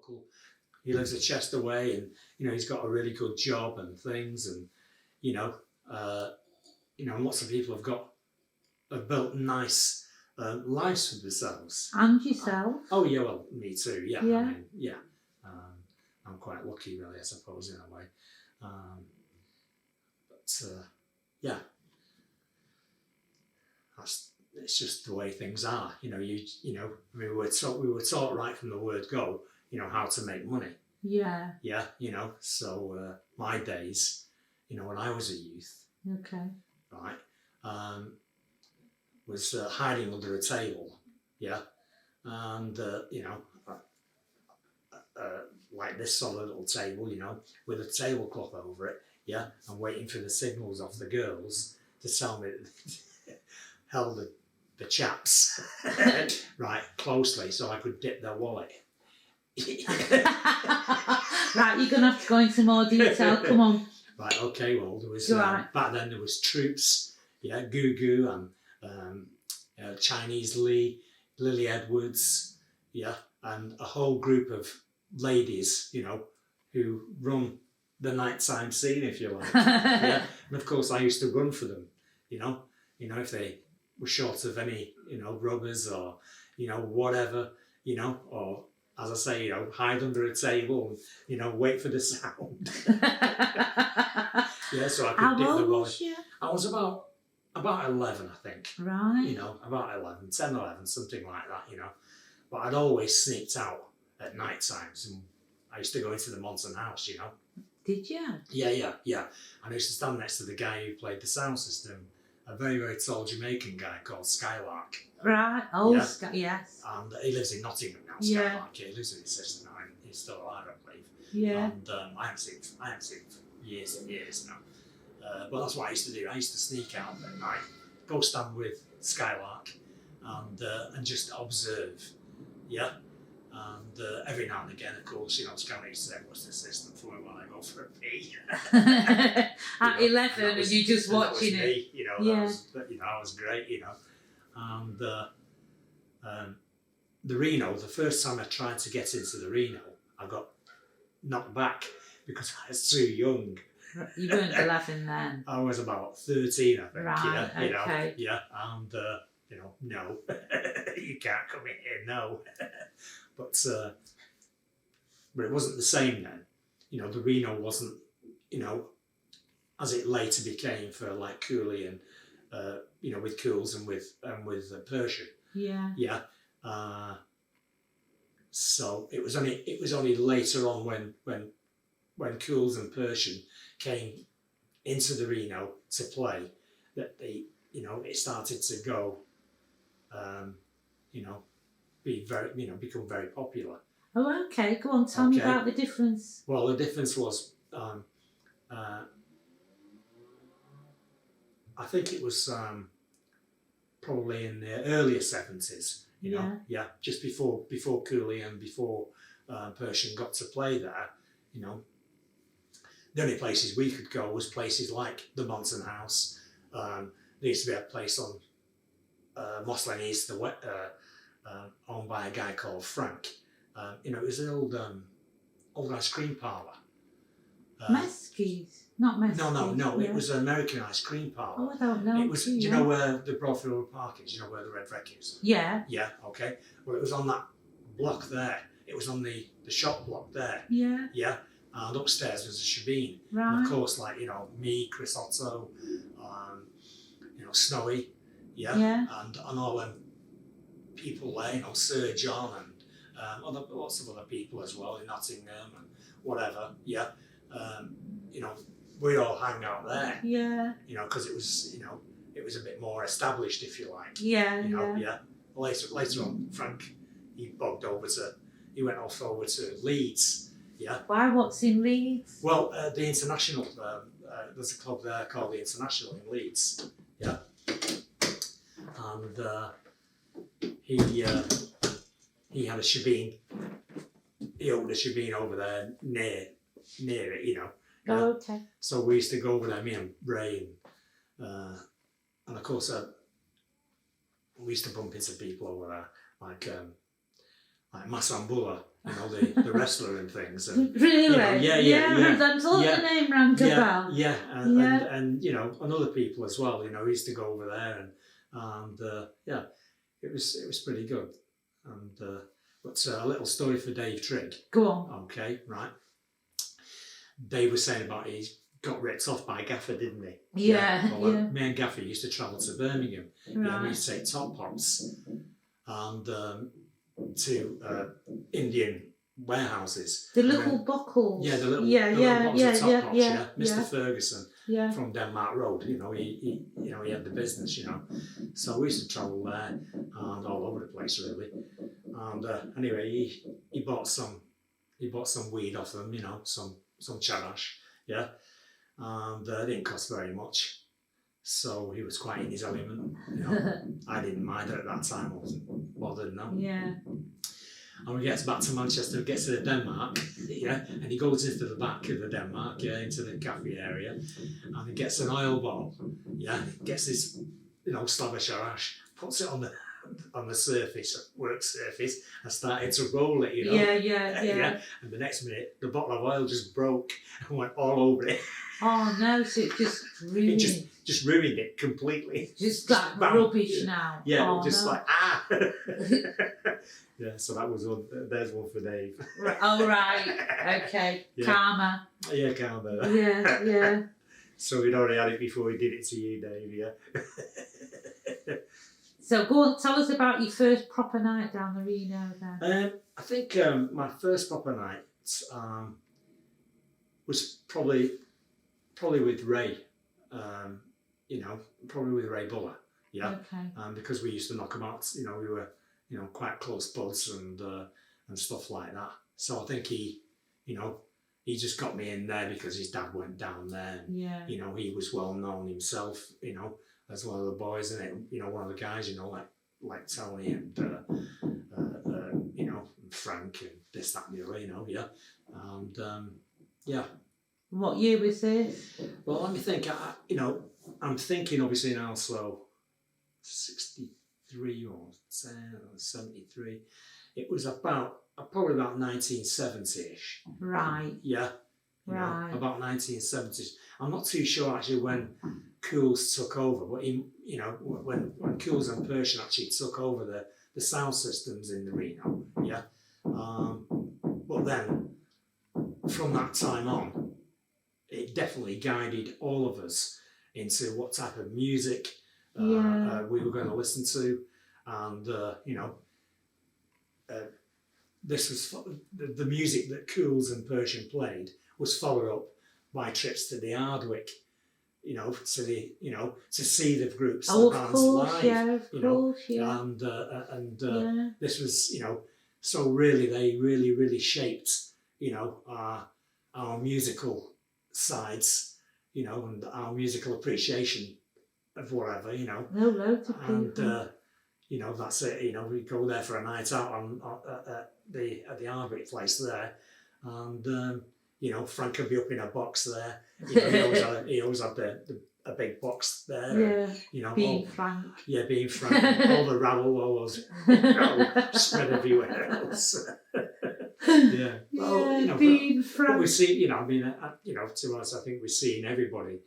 local. He lives a chest away, and he's got a really good job and things, and lots of people have built nice lives for themselves. And yourself? Oh yeah, well, me too. Yeah, Yeah. I mean, yeah. I'm quite lucky, really, I suppose, in a way. Yeah, it's just the way things are. We were taught right from the word go, how to make money. Yeah. Yeah, so my days, when I was a youth, Okay. right, was hiding under a table, yeah, and like this sort of little table, with a tablecloth over it, yeah, and waiting for the signals off the girls to tell me that held the chaps right closely so I could dip their wallet. Right, you're gonna have to go into more detail. Come on. Right, okay. Well, there was back then there was troops, yeah, Goo and Chinese Lily Edwards, yeah, and a whole group of ladies, who run the nighttime scene, if you like. Yeah, and of course I used to run for them, if they were short of any, rubbers or, whatever, or as I say, hide under a table and, wait for the sound. Yeah, so I could dip the wallet. I was about 11, I think. Right. About 11, 10, 11, something like that, But I'd always sneaked out at night times, and I used to go into the Monson house, Did you? Yeah. And I used to stand next to the guy who played the sound system, a very, very tall Jamaican guy called Skylark. Right. Oh, yeah. Yes. And he lives in Nottingham now, Skylark. Yeah, he lives with his sister now, and he's still alive, I believe. Yeah. And I haven't seen him for years and years now. But that's what I used to do. I used to sneak out at night, go stand with Skylark, and just observe. Yeah. And every now and again, of course, Skylark used to say, "What's the system for me when I go for a pee?" At 11, and you just watching it. That was great, And the Reno, the first time I tried to get into the Reno, I got knocked back because I was too young. You weren't 11 then. I was about 13, I think. Right, yeah, okay. Yeah, and no, you can't come in here, no. But it wasn't the same then. The Reno wasn't, as it later became for like Cooley and with Cools and with Persian. Yeah. Yeah. So it was only later on when Cools and Persian came into the Reno to play that it started to go, become very popular. Oh, okay. Go on, tell me about the difference. Well, the difference was, I think it was probably in the earlier 70s. Yeah, just before Cooley and before Persian got to play there. The only places we could go was places like the Monson House. There used to be a place on Moss Lane East, owned by a guy called Frank. It was an old ice cream parlour. Meskies? Not Meskies. No. Yeah. It was an American ice cream parlour. Oh, I don't know. It was. Do you know where the Broadfield Park is? Do you know where the Red Wreck is? Yeah. Yeah. Okay. Well, it was on that block there. It was on the shop block there. Yeah. Yeah. And upstairs was a shebeen. Right. And of course, like, me, Chris Otto, Snowy, yeah. And all them people there, Sir John and lots of other people as well in Nottingham and whatever, yeah. We all hang out there. Yeah. Because it was a bit more established, if you like. Yeah. Yeah. Later on, Frank, he went off over to Leeds. Yeah. Why? What's in Leeds? Well, the International. There's a club there called the International in Leeds. Yeah. And he had a shebeen. He owned a shebeen over there near it, Oh, okay. So we used to go over there, me and Ray, and of course we used to bump into people over there, like Masambula, the wrestler and things. And, really? Yeah. I thought the name rang a bell. Yeah, and and other people as well. We used to go over there, and it was pretty good. And but a little story for Dave Trigg. Go on. Okay, right. Dave was saying about he got ripped off by Gaffer, didn't he? Well, me and Gaffer used to travel to Birmingham. Right. We used to take top pots and to Indian warehouses. The little buckles. Yeah, the little box of top pots. Mr. Ferguson from Denmark Road. He had the business. So we used to travel there and all over the place really. And anyway, he bought some weed off them. Some charash. Yeah. And it didn't cost very much, so he was quite in his element. I didn't mind it at that time. I wasn't bothered, no. Yeah. And we gets back to Manchester, gets to the Denmark, and he goes into the back of the Denmark, into the cafe area, and he gets an oil bottle, gets this, slab of sharash, puts it on the surface, work surface, and started to roll it, Yeah. And the next minute, the bottle of oil just broke and went all over it. Oh no! So it just ruined. It just ruined it completely. Just like rubbish now. Yeah, Yeah, so that was one. There's one for Dave. Oh right, okay. Yeah. Karma. Yeah, Carmen. Yeah. So we'd already had it before we did it to you, Dave. Yeah. So go on, tell us about your first proper night down the Reno then. I think my first proper night was probably with Ray. Probably with Ray Buller. Yeah. Okay. Because we used to knock him out. We were quite close buds and stuff like that. So I think he just got me in there because his dad went down there. And, he was well known himself. As one of the boys in it. One of the guys. Like Tony and Frank and this, that, and the other. And What year was this? Well, let me think. I'm thinking obviously now. So 63 or 73. It was probably about 1970-ish. Right. Yeah. Right. About 1970s. I'm not too sure actually when Cools took over, but when Cools and Persian actually took over the sound systems in the Reno. Yeah. But then from that time on, it definitely guided all of us into what type of music we were going to listen to, and this was the music that Cools and Persian played was followed up by trips to the Hardwick, to see the groups, the bands live, and this was, so really they really shaped, our musical sides, and our musical appreciation of whatever, loads of people. And that's it. We go there for a night out at the Hardwick place there, and Frank would be up in a box there. He always had a big box there. Yeah. Being Frank. Yeah, being Frank. All the rabble, all those spread everywhere else. Yeah. Well, being Frank. But we see, to be honest, I think we're seeing everybody.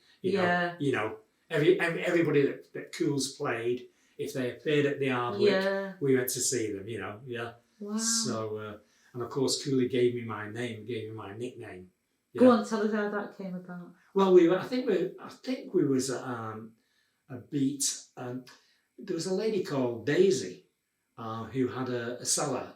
Everybody that Cools played. If they appeared at the Hardwick, we went to see them. Wow. So, and of course, Cooley gave me my nickname. Yeah. Go on, tell us how that came about. Well, I think we was at a beat. There was a lady called Daisy who had a cellar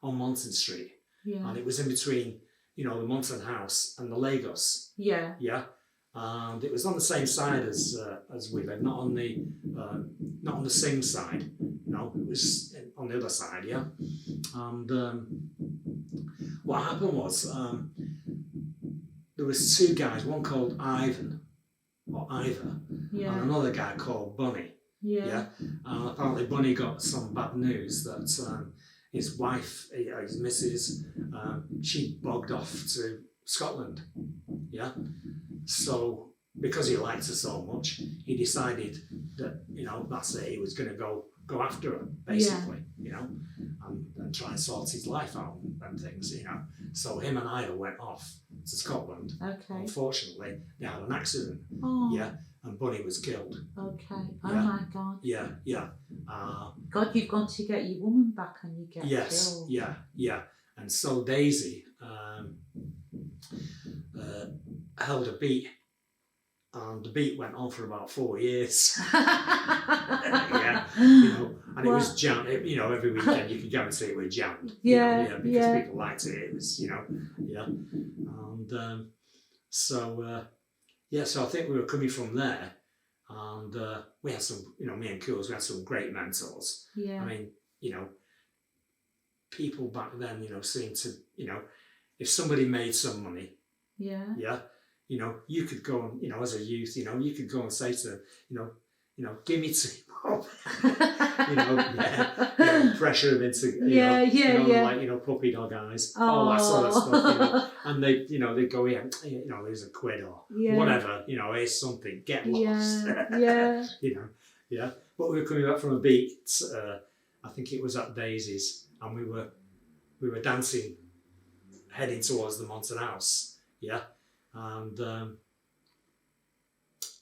on Monton Street, and it was in between, the Monton House and the Lagos. Yeah. Yeah. And it was on the same side as we lived, not on the same side. No, it was on the other side. Yeah. And what happened was there was two guys, one called Ivan or Ivor, and another guy called Bunny. Yeah. And apparently Bunny got some bad news that his wife, his missus, she bogged off to Scotland. Yeah. So because he liked her so much, he decided that that's it. He was going to go after her basically, and try and sort his life out. and things, you know. So him and I went off to Scotland. Okay. Unfortunately, they had an accident. Oh. Yeah, and Bunny was killed. Okay. Oh Yeah. my God. Yeah, yeah. God, you've gone to get your woman back and you get killed. Yeah, yeah. And so Daisy held a beat, and the beat went on for about 4 years. Yeah, you know, and it was jammed. You know, every weekend you could guarantee it was jammed. Yeah, you know, because people liked it. It was, you know, yeah, and so I think we were coming from there, and we had some, you know, me and Cools, we had some great mentors. Yeah. I mean, you know, people back then, you know, seemed to, you know, if somebody made some money, yeah, you know, you could go and, you know, as a youth, you know, you could go and say to them, you know, give me 2 bob, you know, pressure them into, you know, like, you know, puppy dog eyes, all that sort of stuff, you know, and they, you know, they'd go, you know, here's a quid or whatever, you know, here's something, get lost, you know, yeah. But we were coming back from a beat, I think it was at Daisy's, and we were dancing, heading towards the Monton House, yeah, and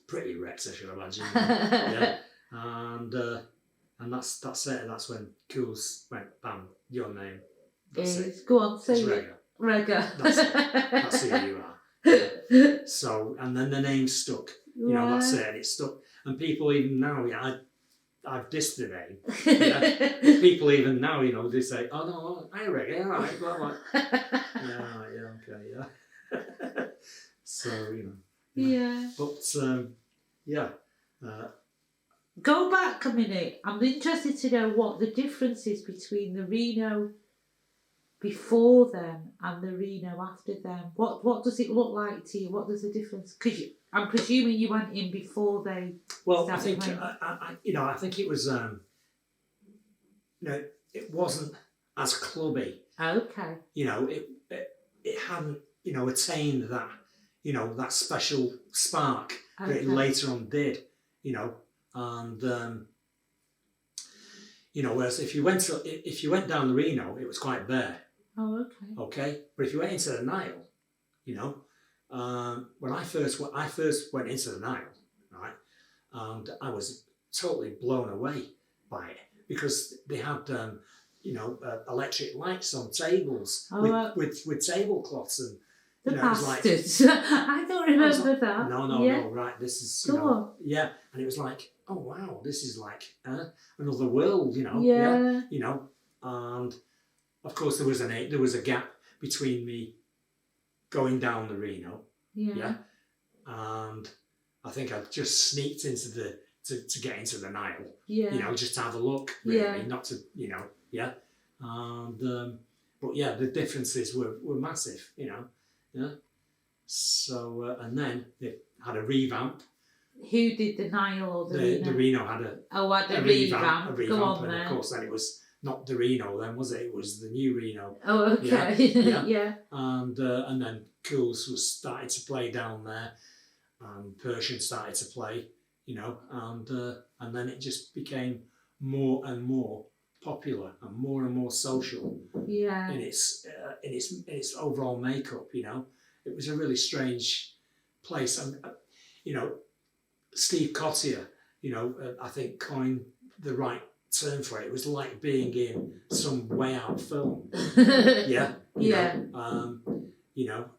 pretty wrecked, I should imagine, yeah, and that's it. That's when Cools went, bam, your name. That's it. Go on, say it's it. Rega. That's it. That's who you are. Yeah. So, and then the name stuck. You know, that's it. And it stuck. And people even now, yeah, I've dissed the name. Yeah. People even now, you know, they say, oh no, I Rega, all right, blah, blah. Yeah, okay, yeah. So, you know. Yeah. But, yeah. Go back a minute. I'm interested to know what the difference is between the Reno before them and the Reno after them. What does it look like to you? What does the difference? Because I'm presuming you went in before they. Well, I think I think it was. You know, it wasn't as clubby. Okay. You know, it hadn't, you know, attained that, you know, that special spark that it later on did. You know. And you know, whereas if you went down the Reno, it was quite bare. Oh, okay. Okay, but if you went into the Nile, you know, when I first went into the Nile, right, and I was totally blown away by it because they had, you know, electric lights on tables with tablecloths and. The you know, bastards. Like, I don't remember that. No, right. This is, you know, yeah. And it was like, oh wow, this is like another world, you know. Yeah. You know, and of course there was a gap between me going down the Reno. Yeah. And I think I just sneaked into to get into the Nile. Yeah. You know, just to have a look, really, not to, you know, yeah. And but yeah, the differences were massive, you know. Yeah. So and then they had a revamp. Who did the Nile or the Reno? The Reno had a revamp. A revamp, Go on, and then. Of course, then it was not the Reno. Then was it? It was the new Reno. Oh, okay. Yeah. And then Cools was started to play down there, and Persian started to play. You know, and then it just became more and more popular and more social. Yeah. In its overall makeup, you know, it was a really strange place, and you know, Steve Cottier, you know, I think coined the right term for it. It was like being in some way out film. Yeah. You know,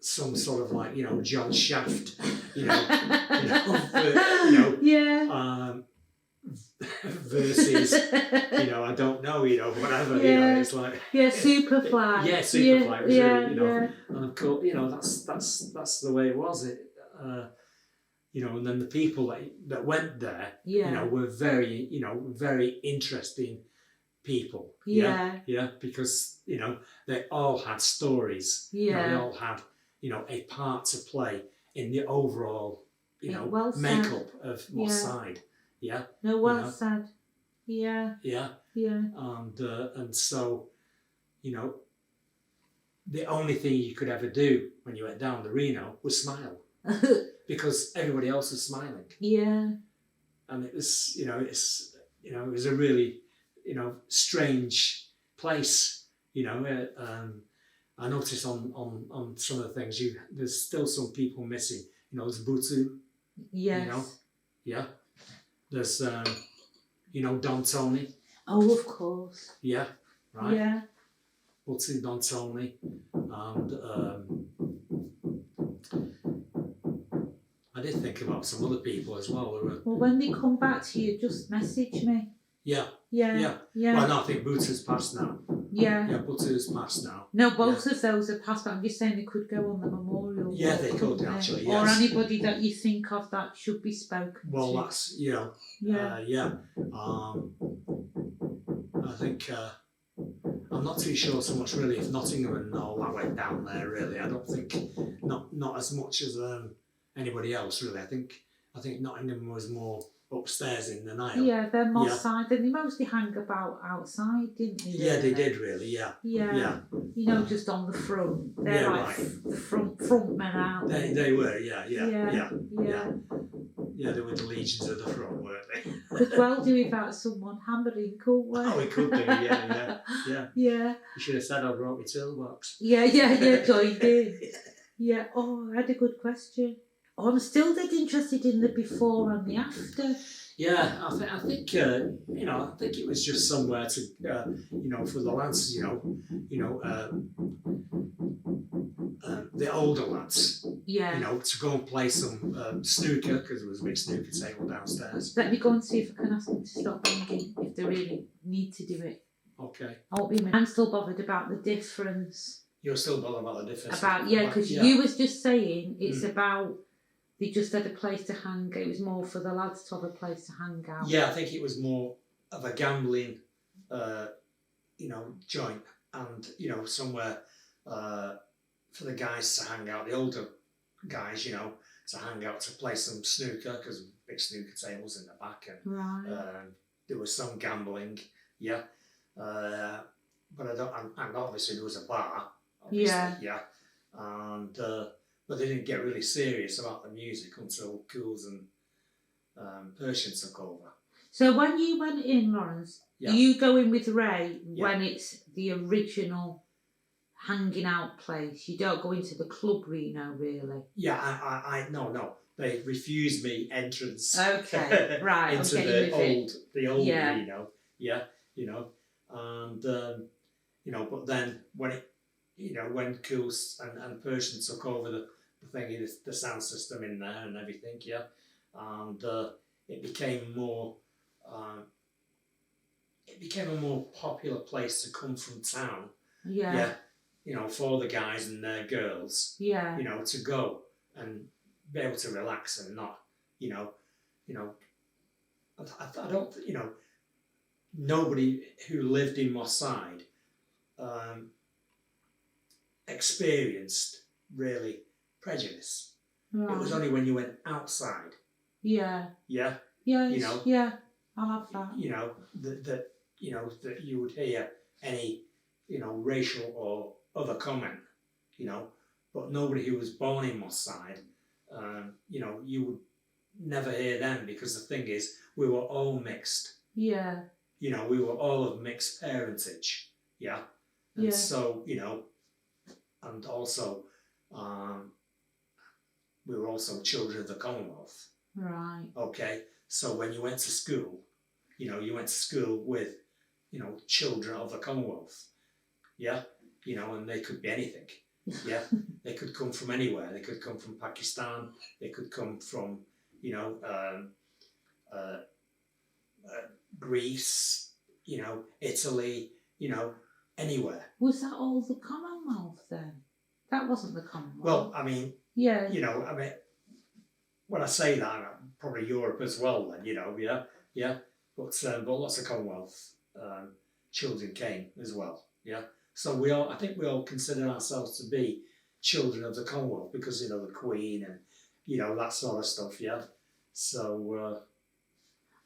some sort of like, you know, John Shaft, you know, versus, you know, I don't know, you know, whatever, you know, it's like Superfly. Superfly was really, you know, and of course, you know, that's the way it was. You know, and then the people that went there, you know, were very, you know, very interesting people. Yeah, because, you know, they all had stories. Yeah, you know, they all had, you know, a part to play in the overall, you know, makeup of Moss Side. Yeah. No, well said. Yeah. Yeah. Yeah. And so, you know, the only thing you could ever do when you went down the Reno was smile. Because everybody else was smiling. Yeah. And it was, you know, it was a really, you know, strange place, you know, I noticed on some of the things, there's still some people missing. You know, there's Butu, Yes. you know, yeah. There's, you know, Don Tony. Oh, of course. Yeah, right. Yeah. Butu, Don Tony, and I did think about some other people as well. Well, when they come back to you, just message me. Yeah. Yeah. Yeah. Yeah. Well, no, I think Butu's passed now. Yeah. Yeah, Butu's passed now. No, both of those are passed, but I'm just saying they could go on the memorial. Yeah, wall, they could actually, yes. Or anybody that you think of that should be spoken Well, to. that's, you know, Yeah. I think, I'm not too sure so much really if Nottingham and all that went down there really. I don't think, not as much as anybody else really. I think Nottingham was more upstairs in the Nile. Yeah, they're Moss side, and they mostly hang about outside, didn't they? Yeah, they did really, yeah. Yeah. You know, just on the front. They're like the front men out. They were, yeah. Yeah, they were the legions of the front, weren't they? Could well do without someone hammering, couldn't we? Oh, we could do, yeah. Yeah. You should have said I brought my toolbox. Yeah, joined in. Yeah, oh, I had a good question. Oh, I'm still dead interested in the before and the after. Yeah, I think you know, I think it was just somewhere to you know, for the lads, you know, the older lads, Yeah. you know, to go and play some snooker because there was a big snooker table downstairs. Let me go and see if I can ask them to stop hanging if they really need to do it. Okay. I won't be a minute. I'm still bothered about the difference. You're still bothered about the difference. Because you was just saying it's about they just had a place to hang. It was more for the lads to have a place to hang out. Yeah, I think it was more of a gambling, you know, joint, and you know, somewhere for the guys to hang out, the older guys, you know, to hang out to play some snooker because big snooker tables in the back, and there was some gambling, but I don't, and obviously there was a bar, and but they didn't get really serious about the music until Cools and Persian took over. So when you went in, Laurence, you go in with Ray when it's the original hanging out place. You don't go into the club, Reno, really. Yeah, I no. They refused me entrance. Okay, right. into the old Reno. Yeah, you know, and you know, but then when it, you know, when Cools and Persian took over the thing, the sound system in there and everything, and it became more. It became a more popular place to come from town. Yeah. You know, for the guys and their girls. Yeah. You know, to go and be able to relax and not, you know, I don't, you know, nobody who lived in Moss Side experienced really prejudice. Right. It was only when you went outside. Yeah. Yeah. Yeah. You know. Yeah. I love that. You know that you know that you would hear any, you know, racial or other comment, you know, but nobody who was born in Moss Side, you know, you would never hear them because the thing is, we were all mixed. Yeah. You know, we were all of mixed parentage. Yeah. And so, you know, and also, we were also children of the Commonwealth. Right. Okay. So when you went to school, you know, you went to school with, you know, children of the Commonwealth. Yeah. You know, and they could be anything. Yeah. They could come from anywhere. They could come from Pakistan. They could come from, you know, Greece, you know, Italy, you know, anywhere. Was that all the Commonwealth then? That wasn't the Commonwealth. Well, I mean, you know, I mean, when I say that, probably Europe as well then, you know, but lots of Commonwealth children came as well, So I think we all consider ourselves to be children of the Commonwealth because, you know, the Queen and, you know, that sort of stuff, So...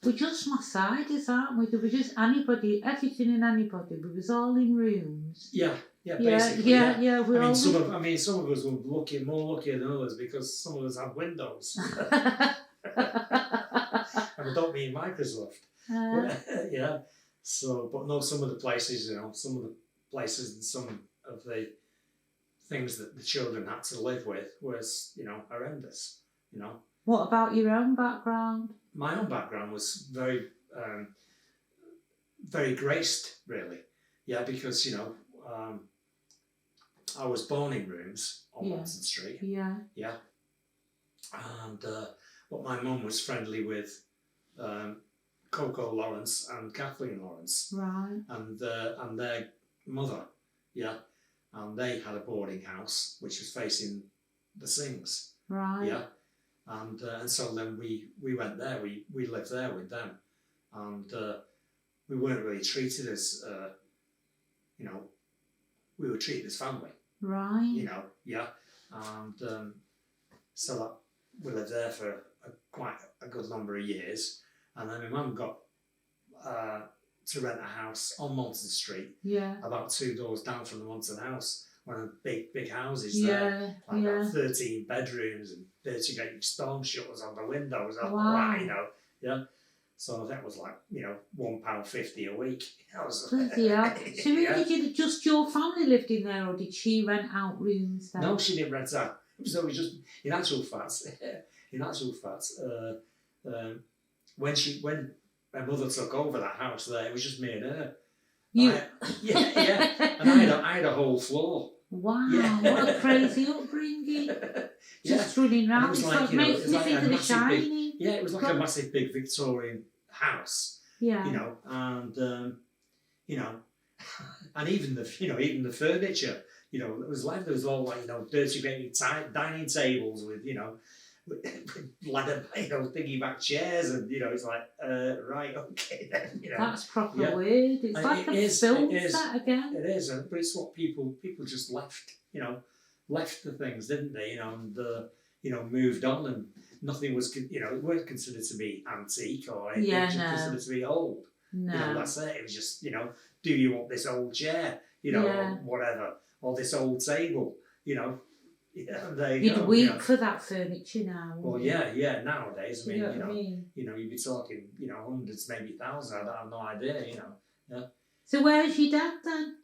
we're just Moss-siders, aren't we? There was just anybody, everything and anybody. We was all in rooms. Yeah, basically. Some of us were more lucky than others because some of us had windows. And I don't mean Microsoft. So, but no, some of the places, you know, some of the places and some of the things that the children had to live with was, horrendous, What about your own background? My own background was very, very graced, really. Yeah, because, I was born in rooms on Watson Street. Yeah. Yeah. And but my mum was friendly with Coco Laurence and Kathleen Laurence. Right. And their mother, yeah. And they had a boarding house which was facing the Sings. Right. Yeah. And so then we went there, we lived there with them. And we weren't really treated as, we were treated as family. Right. Yeah. And so that we lived there for quite a good number of years. And then my mum got to rent a house on Monton Street. Yeah. About 2 doors down from the Monton house. One of the big houses there. About 13 bedrooms and 30 great storm shutters on the windows. Wow. Yeah. So that was like, £1.50 a week. That was, Bloody hell. So did just your family lived in there, or did she rent out rooms there? No, she didn't rent out. So it was just, in actual fact, when my mother took over that house there, it was just me and her. You? Yeah. And I had a whole floor. Wow, what a crazy upbringing. Just running around. It was like, makes me think of The Shining. It was like a massive big Victorian house. Yeah. And and even the furniture, it was like there was all like, dirty dining tables with, with leather, piggyback chairs, and it's like, right, okay then, That's proper weird. It's like a film set again. It is, but it's what people just left, left the things, didn't they? And moved on, and nothing was, it weren't considered to be antique or anything. It was considered to be old. No. That's it. It was just, do you want this old chair, or whatever, or this old table, there you You'd go, weep for that furniture now. Well, yeah. Nowadays, I mean, what I mean? You'd be talking, hundreds, maybe thousands. I have no idea, Yeah. So where's your dad then?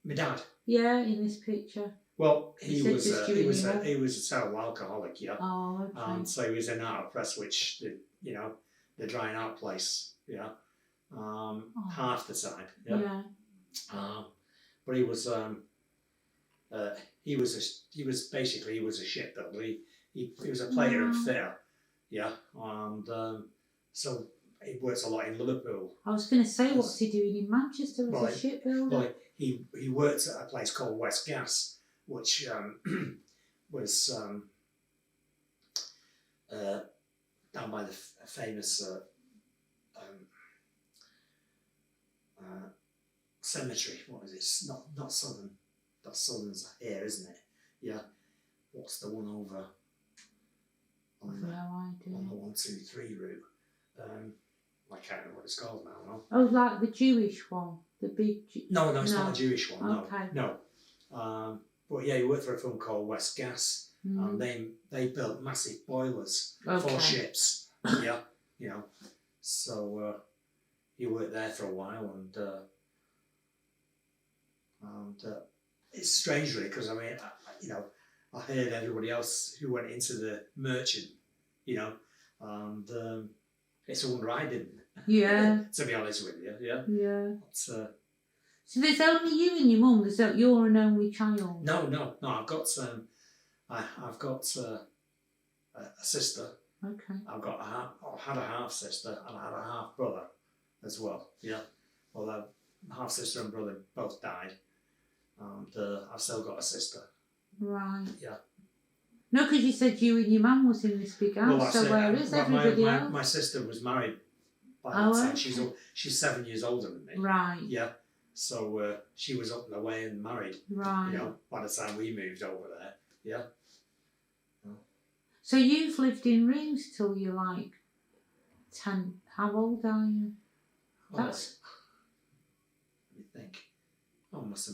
My dad. Yeah, in this picture. Well, he was a terrible alcoholic, yeah. Oh, okay. And so he was in art press, which the drying art place, yeah. Half the time, yeah. But he was a shipbuilder. He was a player and fitter, yeah. And so he worked a lot in Liverpool. I was going to say, what's he doing in Manchester as a shipbuilder? Well, he worked at a place called West Gas, which was down by the famous cemetery. What is it? Not Southern. That's Southern's here, isn't it? Yeah. What's the one over on the 123 route? I can't remember what it's called now. No? Oh, like the Jewish one, the big. No, it's not a Jewish one. Okay. No. But yeah, he worked for a firm called West Gas, and they built massive boilers for ships. Yeah, So he worked there for a while, and it's strange, really, because I mean, I heard everybody else who went into the merchant, and it's a wonder I didn't. Yeah. To be honest with you, yeah. Yeah. But, so there's only you and your mum. You're an only child. No. I've got a sister. Okay. I had a half sister and I had a half brother as well. Yeah. Well, half sister and brother both died, and I've still got a sister. Right. Yeah. No, because you said you and your mum was in this big house. Well, so where is everybody else? My sister was married by that time. She's 7 years older than me. Right. Yeah. So she was up and away and married. Right. By the time we moved over there. Yeah. So you've lived in rooms till you're like 10. How old are you? Let me think. Must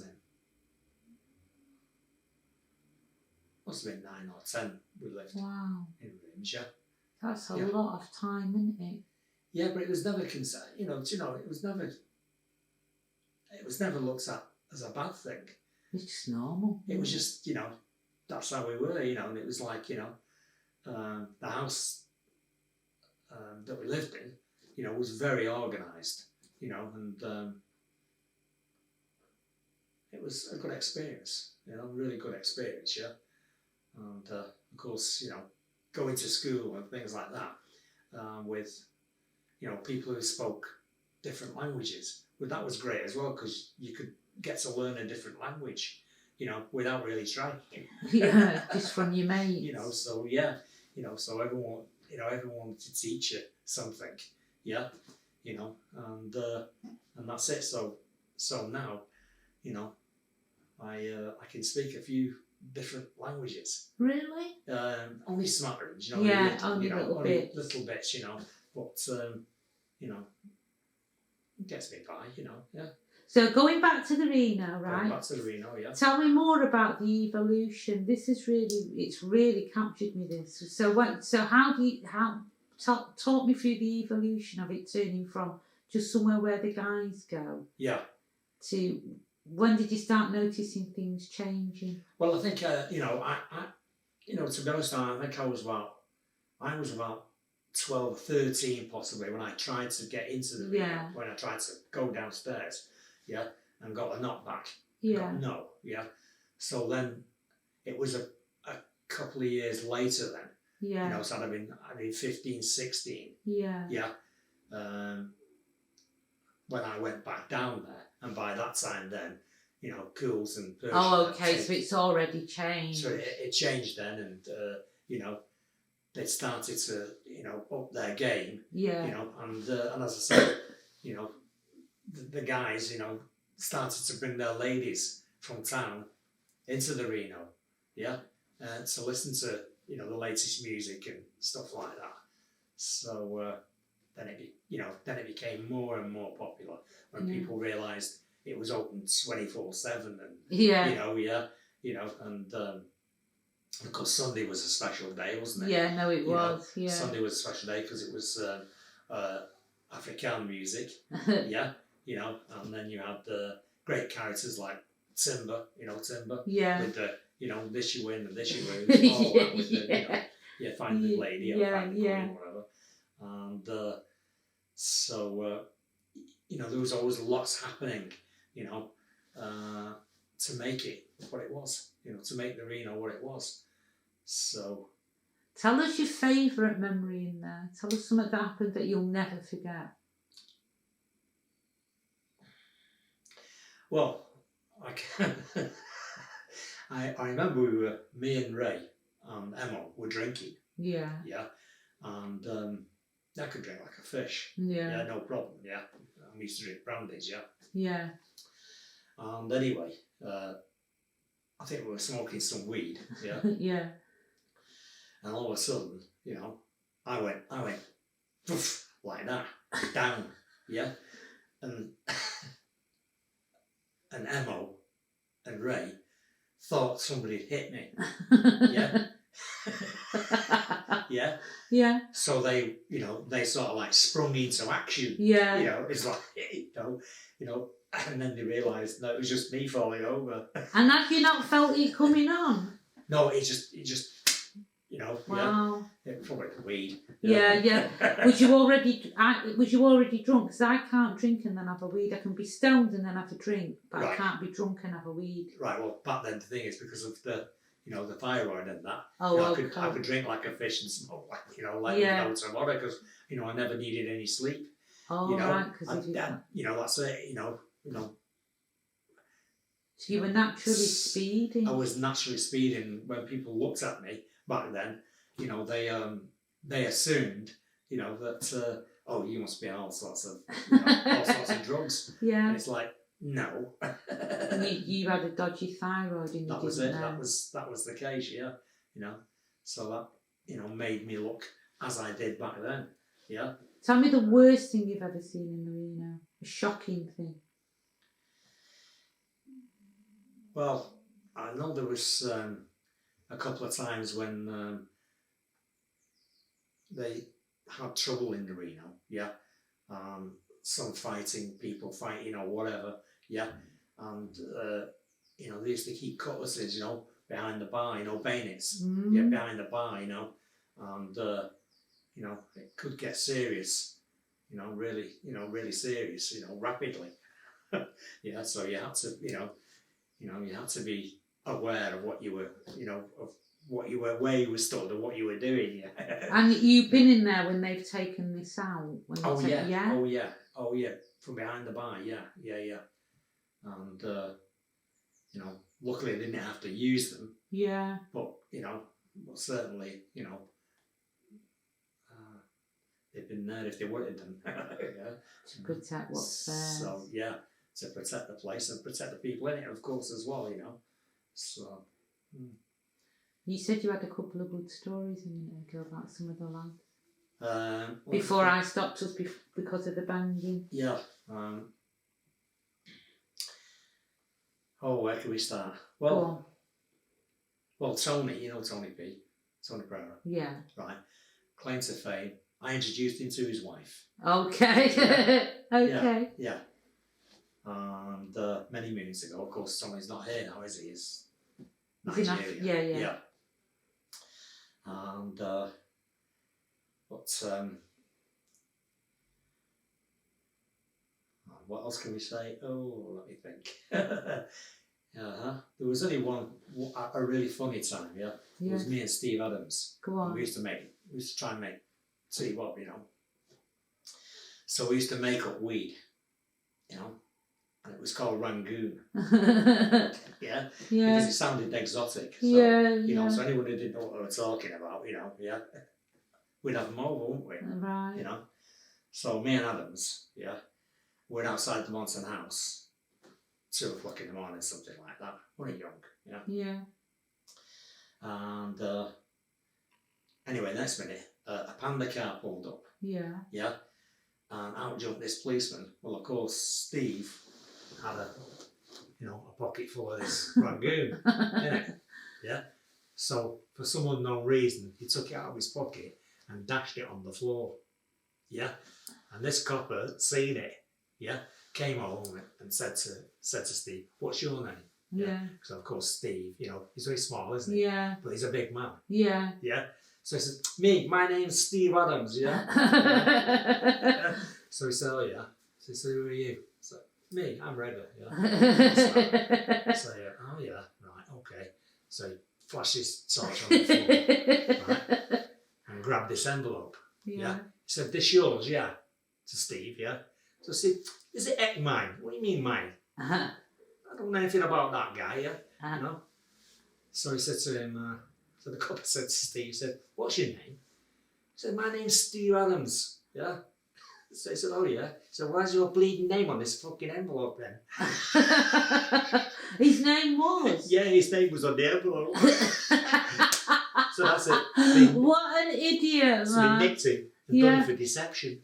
have been 9 or 10 we lived in rooms, yeah. That's a lot of time, isn't it? Yeah, but it was never it was never looked at as a bad thing. It's just normal. It was just, you know, that's how we were, you know, and it was like, you know, the house that we lived in, you know, was very organised, you know, and it was a good experience, you know, really good experience, yeah. And of course, you know, going to school and things like that with, you know, people who spoke different languages, well, that was great as well, because you could get to learn a different language, you know, without really trying. Yeah, just from your mates. You know, so yeah, you know, so everyone wanted to teach you something, yeah, you know, and that's it. So now, you know, I can speak a few different languages. Really? Only smatterings, you know. Yeah, only little bits. Little bits, you know. But you know, it gets me by, you know. Yeah. So going back to the Reno, right? Going back to the Reno, yeah. Tell me more about the evolution. It's really captured me. This. So talk me through the evolution of it, turning from just somewhere where the guys go. Yeah. To when did you start noticing things changing? Well, I think you know, I you know, to be honest, I think I was about 12, 13 possibly when I tried to get into the Reno, when I tried to go downstairs, yeah, and got a knockback. Yeah. No, yeah. So then it was a couple of years later then. Yeah. You know, so I'd been 15, 16. Yeah. Yeah. When I went back down there, and by that time then, you know, Cools and Persian. Oh, okay, so it's already changed. So it changed then, and you know, they started to, you know, up their game. Yeah. You know, and as I said, you know, the guys, you know, started to bring their ladies from town into the Reno, yeah, to listen to, you know, the latest music and stuff like that. So then it became more and more popular when people realised it was open 24/7 and you know, and of course Sunday was a special day, wasn't it? Yeah, no, it was. Know, yeah, Sunday was a special day because it was African music. Yeah, you know, and then you had the great characters like Timber, you know, Timber. Yeah. With the, you know, this you win and this you lose. All that with the, you know, yeah, find the lady or find the queen, whatever. And so, you know, there was always lots happening, you know, to make it what it was, you know, to make the Reno what it was. So. Tell us your favourite memory in there. Tell us something that happened that you'll never forget. Well, I remember me and Ray and Emma were drinking. Yeah. Yeah. And I could drink like a fish. Yeah. Yeah, no problem. Yeah. I used to drink brandies. Yeah. Yeah. And anyway, I think we were smoking some weed. Yeah. Yeah. And all of a sudden, you know, I went, poof, like that, down. Yeah. And Emma and Ray thought somebody had hit me. Yeah. Yeah. Yeah. So they, you know, they sort of like sprung into action. Yeah. You know, it's like, you know, and then they realised that it was just me falling over. And have you not felt it coming on? No, it just, you know. Wow. Yeah, probably the weed. Yeah, yeah. Was you already drunk? Because I can't drink and then have a weed. I can be stoned and then have a drink, but I can't be drunk and have a weed. Right. Well, back then the thing is because of the, you know, the thyroid and that. Oh, you know, I could drink like a fish and smoke like, you know, like without tomorrow because, you know, I never needed any sleep. Oh, you know? Right. Because you know, that's it. You know. So you were naturally speeding. I was naturally speeding. When people looked at me back then, you know, they assumed, you know, that oh, you must be on all sorts of, you know, all sorts of drugs. Yeah. And it's like, no. you had a dodgy thyroid and that was it. Know. That was the case. Yeah. You know, so that, you know, made me look as I did back then. Yeah. Tell me the worst thing you've ever seen in the Reno. A shocking thing. Well, I know there was a couple of times when they had trouble in the Reno, yeah. Some fighting, people fighting or whatever, yeah. and you know, they used to keep cutlasses, you know, behind the bar, you know, bayonets, Mm. yeah, behind the bar, you know, and you know, it could get serious, you know, really serious, you know, rapidly. Yeah, so you had to, you had to be aware of what you were, you know, of what you were, where you were stood, and what you were doing. Yeah. And you've been in there when they've taken this out. When Oh yeah. Oh yeah, from behind the bar. Yeah. And you know, luckily I didn't have to use them. Yeah. But you know, certainly, you know, they've been there if they wanted them. Yeah. To protect what's there. So yeah, to protect the place and protect the people in it, of course, as well. You know. So. You said you had a couple of good stories a minute ago about some of the lads. Well, Before I stopped us because of the banging. Yeah. Where can we start? Well, Tony, you know Tony P. Tony Pereira. Yeah. Right. Claim to fame. I introduced him to his wife. Okay. Yeah. Okay. Yeah. And many moons ago, of course, Tony's not here now, is he? He's Nigeria. Yeah. And what else can we say? Oh, let me think. There was only a really funny time. Yeah, it was me and Steve Adams. Go on. We used to try and make tea up, you know. So we used to make up weed, you know, and it was called Rangoon. Yeah, because it sounded exotic. So, you know, so anyone who didn't know what we were talking about, you know, we'd have them over, wouldn't we? Right. You know, so me and Adams, we're outside the Monson house, 2 o'clock in the morning, something like that. We're young, Yeah. And anyway, next minute, a panda car pulled up. Yeah. Yeah. And out jumped this policeman. Well, of course, Steve had a pocket full of this Rangoon, innit? Yeah. So for some unknown reason, he took it out of his pocket and dashed it on the floor. Yeah. And this copper seen it. Yeah. Came home and said to Steve, "What's your name?" Yeah. Because of course Steve, he's very small, isn't he? Yeah. But he's a big man. Yeah. Yeah. So he said, my name's Steve Adams, yeah. So he said, "Oh yeah." So he said, "Who are you?" So, "Me, I'm Redder, yeah." So "Oh yeah, right, okay." So he flashed his torch on the floor, right, and grabbed this envelope. Yeah. He said, "This yours?" Yeah. To Steve, yeah. So I said, "Is it mine?" "What do you mean mine?" I don't know anything about that guy, yeah. You know. So he said to him, so the copper said to Steve, he said, "What's your name?" He said, "My name's Steve Adams, yeah." So he said, "Oh yeah." So why's your bleeding name on this fucking envelope then? His name was? Yeah, his name was on the envelope. So that's it. What an idiot, so man. they nicked him and done it for deception.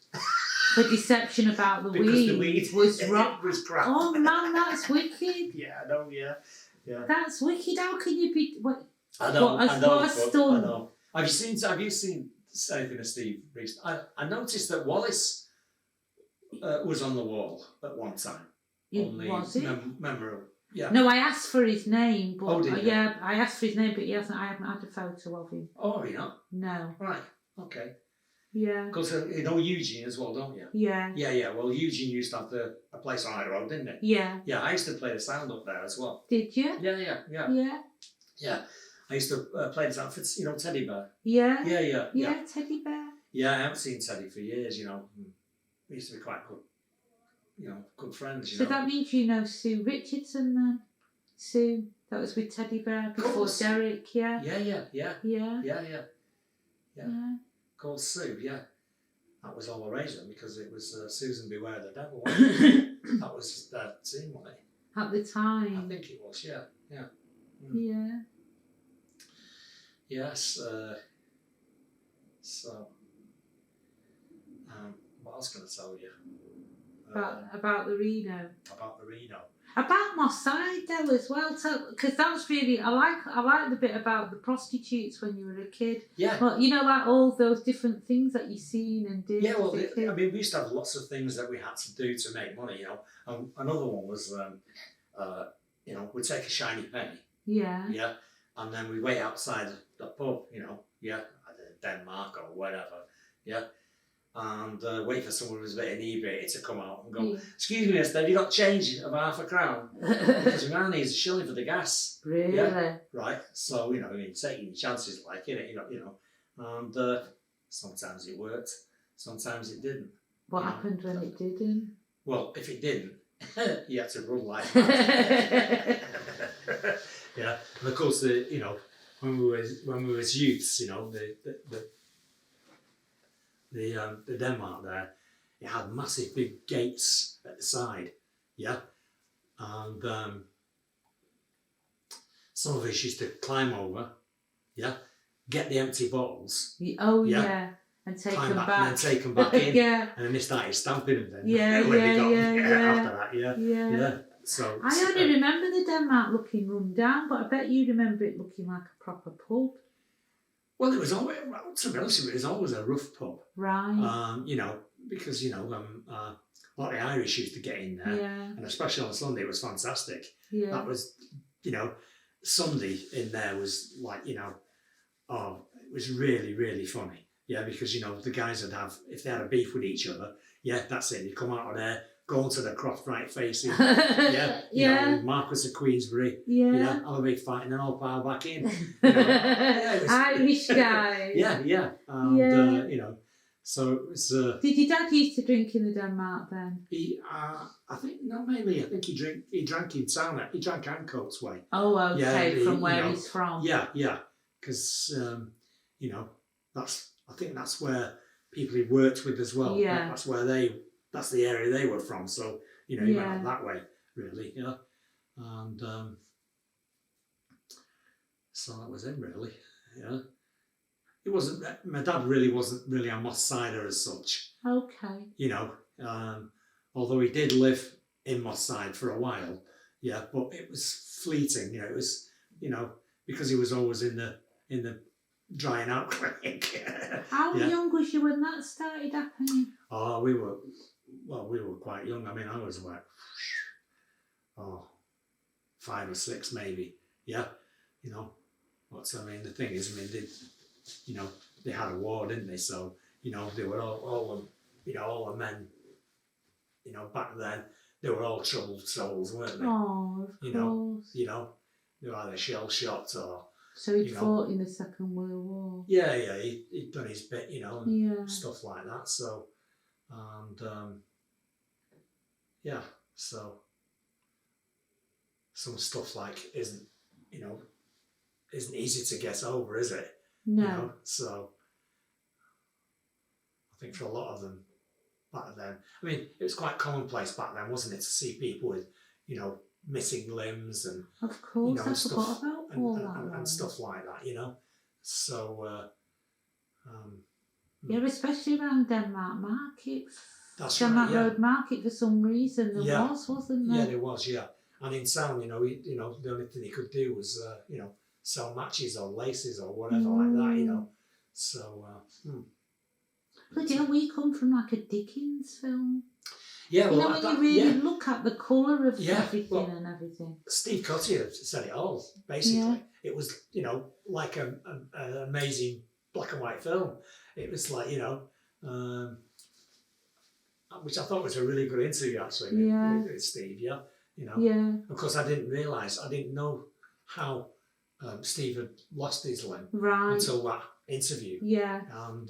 For deception about the because weed. The weed was wrong. was crap. Oh man, that's wicked. Yeah, I know, yeah. That's wicked. How can you be... I know. Have you seen anything of Steve recently? I noticed that Wallace was on the wall at one time. Was it? Memorial. Yeah. No, I asked for his name, but did you? Yeah, I asked for his name, but I haven't had a photo of him. Oh, have you not? No. Right. Okay. Yeah. Because you know Eugene as well, don't you? Yeah. Yeah. Well, Eugene used to have a place on High Road, didn't it? Yeah. Yeah, I used to play the sound up there as well. Did you? Yeah. Yeah. I used to play the sound for Teddy Bear. Yeah. Yeah. Teddy Bear. Yeah, I haven't seen Teddy for years. We used to be quite good. Good friends. So that means you know Sue Richardson then? Sue, that was with Teddy Bear before Derek, yeah? Yeah. Called Sue, yeah. That was all arrangement because it was Susan Beware the Devil. That was their team, wasn't it? At the time. I think it was, yeah. Yeah. Yes. So, what else can I tell you? About the Reno. About the Reno. About my side though as well, because that's really I like the bit about the prostitutes when you were a kid. Yeah. Well, like all those different things that you seen and did. Yeah, well, we used to have lots of things that we had to do to make money. And another one was you know, we'd take a shiny penny, Yeah. yeah, and then we'd wait outside the pub, you know, yeah, either Denmark or whatever, yeah, and wait for someone who was a bit inebriated to come out and go, excuse me, mister, have you got change of £0.50? Because man needs a shilling for the gas. Really? Yeah, right. So, you know, I mean, taking your chances, like, innit, you know, and sometimes it worked, sometimes it didn't. What happened when it didn't? Well, if it didn't, you had to run like that. Yeah, and of course, you know, when we was youths, you know, the Denmark there, it had massive big gates at the side, yeah, and some of us used to climb over, yeah, get the empty bottles, and take climb them back, back, and then take them back in, yeah, and then they started stamping them then. After that, yeah. So I only remember the Denmark looking run down, but I bet you remember it looking like a proper pub. Well, it was always, to be honest with you, it was always a rough pub. Right. You know, because, you know, a lot of the Irish used to get in there, and especially on Sunday, it was fantastic. Yeah. That was, you know, Sunday in there was like, you know, it was really, really funny. Yeah, because, you know, the guys would have, if they had a beef with each other, yeah, that's it. They'd come out of there, go into the croft right facing, you know, Marquis of Queensberry, have a big fight and then all pile back in. You know, Irish guys. Yeah. And, you know, so it was... Did your dad used to drink in the Denmark then? He, I think, not mainly, I think he drank in town, he drank Ancoats Way. Oh, okay, from where you know, he's from. Yeah, because, you know, I think that's where people he worked with as well. Yeah. That's the area they were from. So, you know, he went up that way, really, yeah. And so that was him, really, yeah. It wasn't, my dad really wasn't really a Moss Sider as such. Okay. You know, although he did live in Moss Side for a while, yeah, but it was fleeting, you know, it was, you know, because he was always in the drying out clinic. How young was you when that started happening? Oh, we were quite young. I mean, I was about 5 or 6 maybe. Yeah, you know. But I mean, the thing is, I mean, they had a war, didn't they? So, you know, they were all the men, you know, back then, they were all troubled souls, weren't they? Oh, of course. You know, they were either shell shocked or. So he'd fought in the Second World War. Yeah, he'd done his bit, you know, and stuff like that. So, and so some stuff like isn't easy to get over, is it? No. You know? So I think for a lot of them back then, I mean, it was quite commonplace back then, wasn't it, to see people with, you know, missing limbs and, of course, you know, I stuff forgot about all that and stuff like that, you know. So yeah, especially around Denmark Market. That's Denmark right, yeah. Road Market, for some reason there wasn't there? Yeah, there was, yeah. And in town, you know, the only thing he could do was, you know, sell matches or laces or whatever like that, you know. So, But you know, we come from like a Dickens film. Yeah, well, you know, when you really look at the colour of everything and everything. Steve Cottier said it all, basically. Yeah. It was, you know, like an amazing black and white film. It was like, you know, which I thought was a really good interview, actually, with Steve, yeah. You know, of course, I didn't know how Steve had lost his limb until that interview. Yeah. And,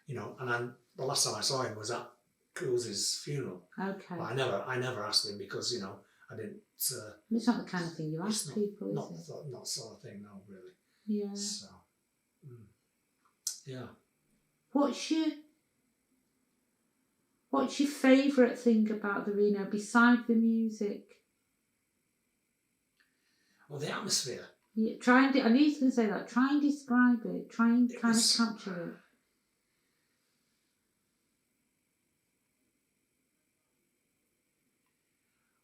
you know, and then the last time I saw him was at Cools's funeral. Okay. But I never asked him because, you know, I didn't... it's not the kind of thing you ask people, is it? Not sort of thing, no, really. Yeah. So, yeah. What's your favourite thing about the Reno, beside the music? Well, the atmosphere. Yeah, I knew you were going to say that. Try and describe it. Try and kind of capture it.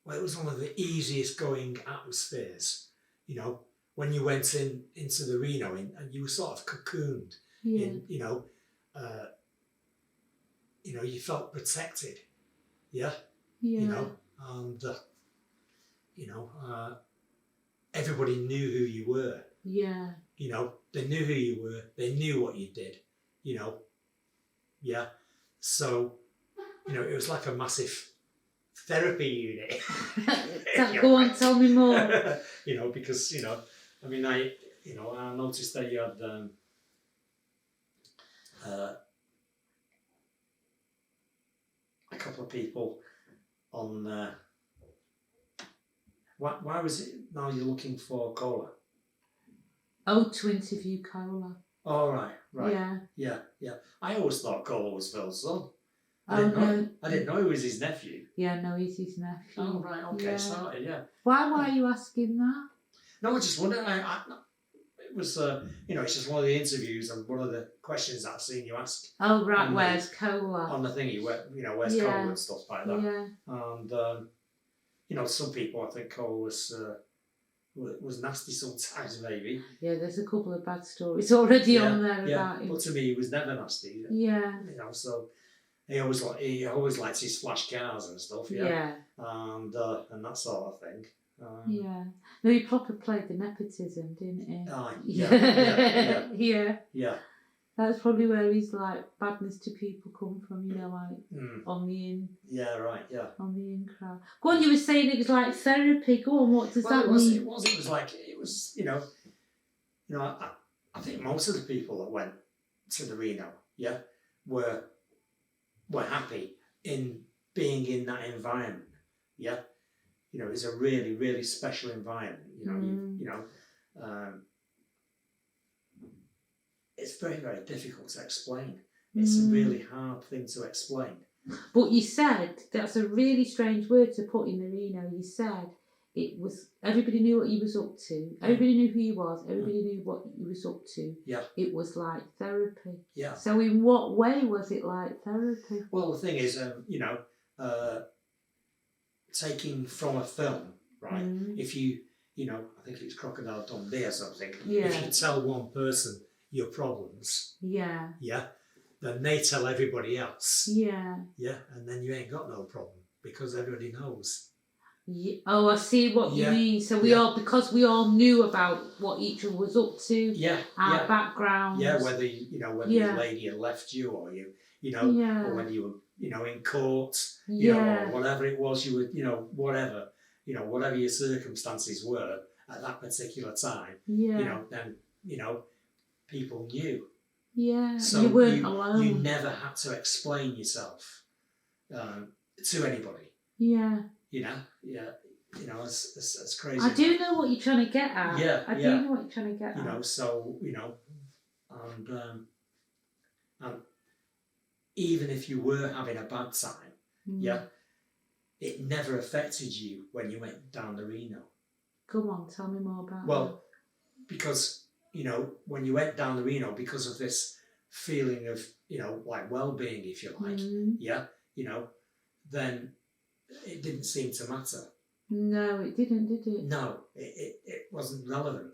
Well, it was one of the easiest going atmospheres, you know, when you went into the Reno and you were sort of cocooned in, you know, you felt protected, you know, and you know, everybody knew who you were. Yeah. You know, they knew who you were. They knew what you did. You know, yeah. So, you know, it was like a massive therapy unit. Go on, tell me more. You know, because, you know, I mean, I noticed that you had a couple of people on. Why was it now you're looking for cola? Oh, to interview Cola. Oh, right. Yeah. Yeah. I always thought Cola was Phil's son. I didn't know he was his nephew. Yeah, no, he's his nephew. Oh, right, okay, yeah. Sorry, yeah. Why are you asking that? No, I just wondered. It was, you know, it's just one of the interviews and one of the questions that I've seen you ask. Oh, right, where's Cola? On the thingy, where's Cola and stuff like that. Yeah. And, you know, some people, I think Cola was nasty sometimes, maybe. Yeah, there's a couple of bad stories already on there about him. But to me, he was never nasty. Yeah. You know, so he always liked his flash cars and stuff. Yeah. And that sort of thing. Yeah. No, he proper played the nepotism, didn't he? Yeah. Yeah. That's probably where his like badness to people come from, you know, like on the in. Yeah, right, yeah. On the in crowd. Go on, you were saying it was like therapy. Go on, what does that mean? It was, you know, I think most of the people that went to the Reno, were happy in being in that environment, yeah. You know, it's a really, really special environment. You know, it's very, very difficult to explain. It's a really hard thing to explain. But you said, that's a really strange word to put in the Reno. You said it was, everybody knew what he was up to. Everybody knew who he was. Everybody knew what he was up to. Yeah. It was like therapy. Yeah. So in what way was it like therapy? Well, the thing is, you know, taking from a film, right? If you know, I think it's Crocodile Dundee or something. Yeah. If you tell one person your problems, then they tell everybody else. Yeah, and then you ain't got no problem because everybody knows. Yeah. Oh, I see what you mean. So because we all knew about what each other was up to, our backgrounds. Yeah, whether your lady had left you or or whether you were, in court, or whatever it was you were, whatever your circumstances were at that particular time, then, people knew. Yeah, so you weren't alone. You never had to explain yourself to anybody. Yeah. It's crazy. I do know what you're trying to get at. Yeah, I do know what you're trying to get at. So, and even if you were having a bad time, it never affected you when you went down the Reno. Come on, tell me more about that. Because, when you went down the Reno, because of this feeling of, like well-being, if you like, then it didn't seem to matter. No, it didn't, did it? No, it wasn't relevant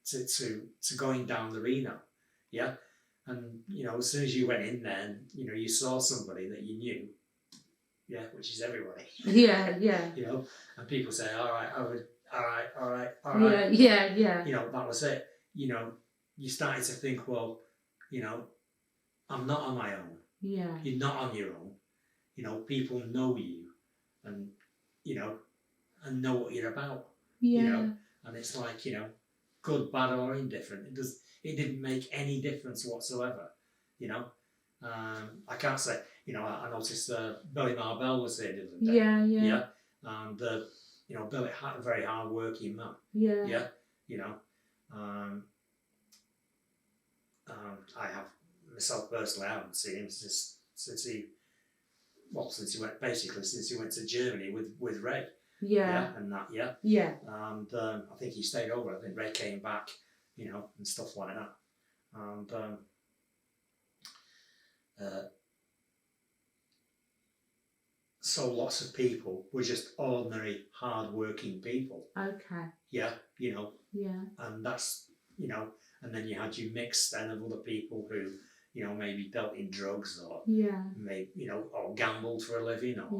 to going down the Reno, And, as soon as you went in there and, you saw somebody that you knew, which is everybody. Yeah. And people say, all right. Yeah. That was it. You started to think, well, I'm not on my own. Yeah. You're not on your own. People know you and, and know what you're about. Yeah. And it's like, good, bad or indifferent. It didn't make any difference whatsoever, I can't say, I noticed Billy Marbell was here the other day. Yeah. And, Billy, a very hard-working man. Yeah. I have, myself personally, I haven't seen him since he went to Germany with Ray. Yeah. And that, Yeah. And I think he stayed over. I think Ray came back, and stuff like that. And so lots of people were just ordinary, hard-working people. Okay. Yeah. Yeah. And that's, and then you had your mix then of other people who, maybe dealt in drugs or maybe, or gambled for a living or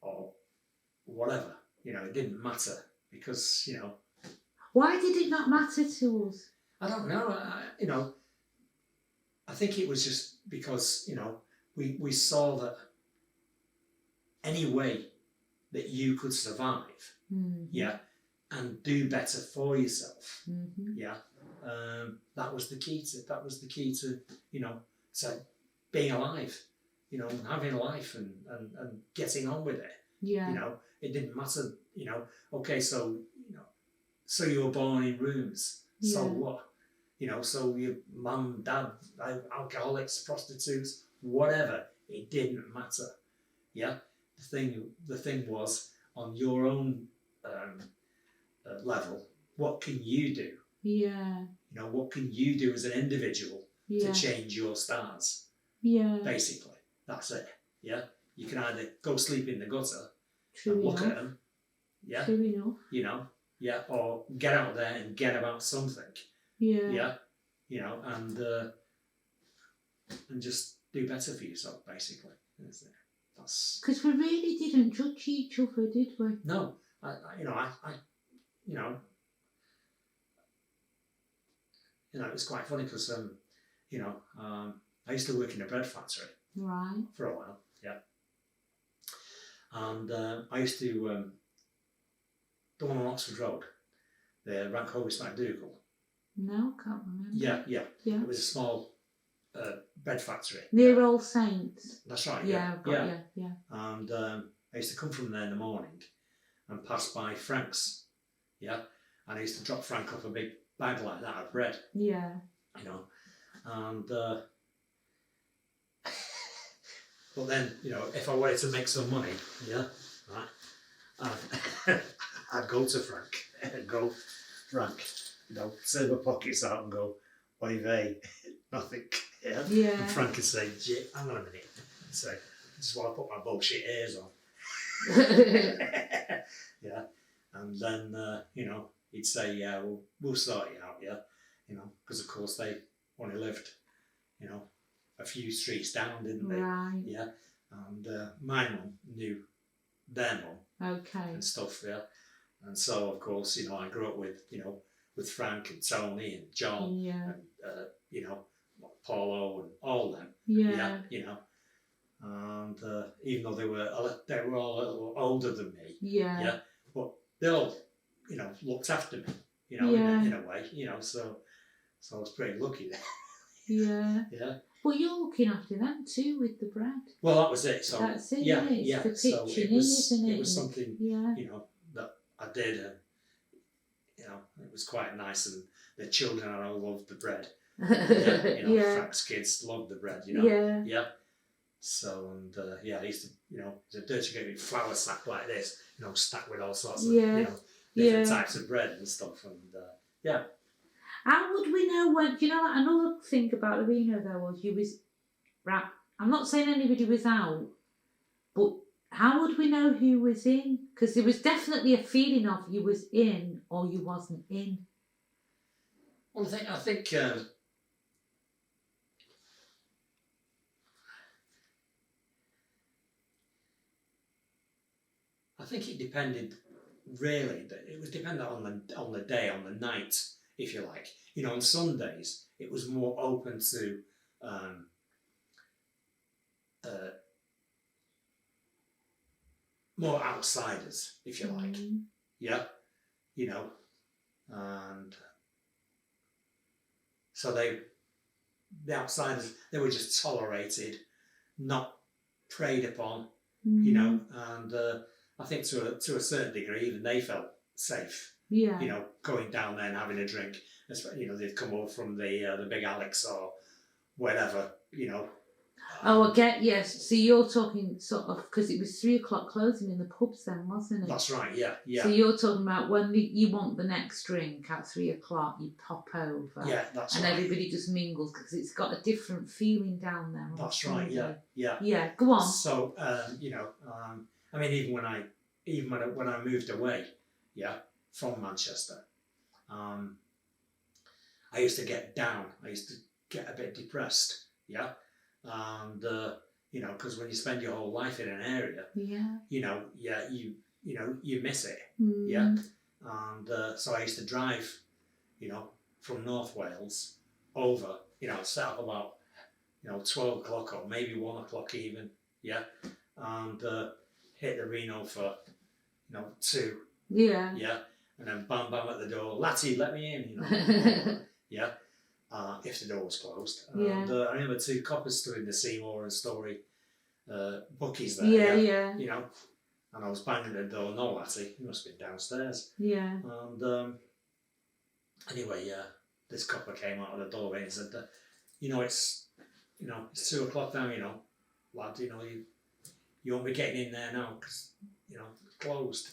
or whatever, it didn't matter because, Why did it not matter to us? I don't know, I think it was just because, we saw that any way that you could survive, and do better for yourself, that was the key to, to being alive, having a life and getting on with it. It didn't matter, okay, so so you were born in rooms, so what, so your mum, dad, alcoholics, prostitutes, whatever, it didn't matter. The thing was, on your own level, what can you do? What can you do as an individual to change your stars? Basically, that's it. You can either go sleep in the gutter and look at them, True enough. Or get out there and get about something, and just do better for yourself, basically. That's because we really didn't judge each other, did we? No, it's quite funny because I used to work in a bread factory for a while, and I used to the one on Oxford Road, the Rank Hovis MacDougall. No, can't remember. Yeah. It was a small bread factory near All Saints. That's right. Yeah. And I used to come from there in the morning and pass by Frank's, and I used to drop Frank off a big bag like that of bread. And but then if I wanted to make some money, I'd go to Frank and go, Frank, turn my pockets out and go, oy vey, nothing. And Frank would say, hang on a minute. I'd say, I just want to put my bullshit ears on. And then, he'd say, we'll sort you out, because of course they only lived, a few streets down, didn't they? Right. And my mum knew their mum. Okay. And stuff, And so, of course, I grew up with Frank and Tony and John and, Paulo and all them. And even though they were all a little older than me. But they all, looked after me, in a way, so I was pretty lucky there. Well, you're looking after them too with the bread. Well, that was it. So that's it. It's the pitching so it was something, that I did, and it was quite nice. And the children I know loved the bread. Frank's kids loved the bread. So and I used to, the dirty great big flour sack like this, stacked with all sorts of different types of bread and stuff, and How would we know when? Another thing about the Reno though was you was right. I'm not saying anybody was out, but how would we know who was in? Because there was definitely a feeling of you was in or you wasn't in. Well, I think it depended really. It was dependent on the day, on the night, if you like. On Sundays it was more open to more outsiders, if you like. And so the outsiders, they were just tolerated, not preyed upon, and I think to a certain degree even they felt safe. Going down there and having a drink. They'd come over from the Big Alex or whatever. Oh, I get, yes. So you're talking sort of, because it was 3 o'clock closing in the pubs then, wasn't it? That's right. Yeah. So you're talking about when you want the next drink at 3 o'clock, you pop over. Yeah, that's and right. And everybody just mingles because it's got a different feeling down there. That's right. Yeah. Yeah. Go on. So I mean, even when I moved away, from Manchester, I used to get down. I used to get a bit depressed. And because when you spend your whole life in an area, you miss it, yeah. And so I used to drive, from North Wales over, set up about, 12 o'clock or maybe 1 o'clock even, yeah, and hit the Reno for, 2, yeah, and then bam bam at the door, Laddie, let me in, yeah, if the door was closed. Yeah. And I remember 2 coppers stood in the Seymour and Story bookies there, yeah, and I was banging at the door, no Laddie, he must have been downstairs. yeah. And anyway, this copper came out of the doorway and said, it's 2 o'clock now, lad, you won't be getting in there now because, it's closed.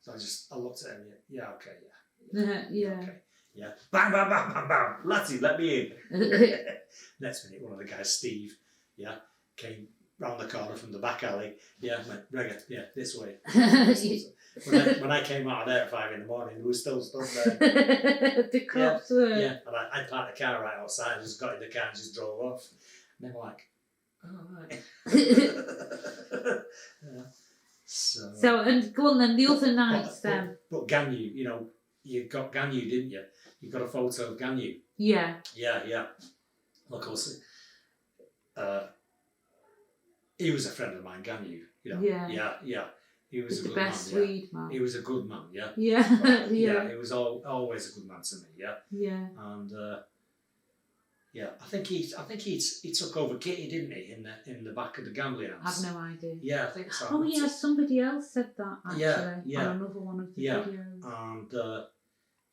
So I looked at him, yeah, okay, Yeah. okay, yeah. Bang, bang, bang, bang, bang, Laddie, let me in. Next minute, one of the guys, Steve, came round the corner from the back alley, went, Rega, this way. When I came out of there at 5 in the morning, we were still stood there. The cops were. Yeah, and I parked the car right outside, and just got in the car and just drove off. And they were like, oh, right. So, and go on then, the other nights then. But Ganyu, you got Ganyu, didn't you? You got a photo of Ganyu. Yeah. Yeah. Of course, he was a friend of mine, Ganyu. Yeah. He was the good best man. Swede man. He was a good man. Yeah. Yeah. Yeah. He was always a good man to me. Yeah. Yeah. And I think he took over Kitty, didn't he, in the back of the gambling house? I've no idea. Yeah, I think so. Oh yeah, somebody else said that actually. Yeah. On another one of the videos.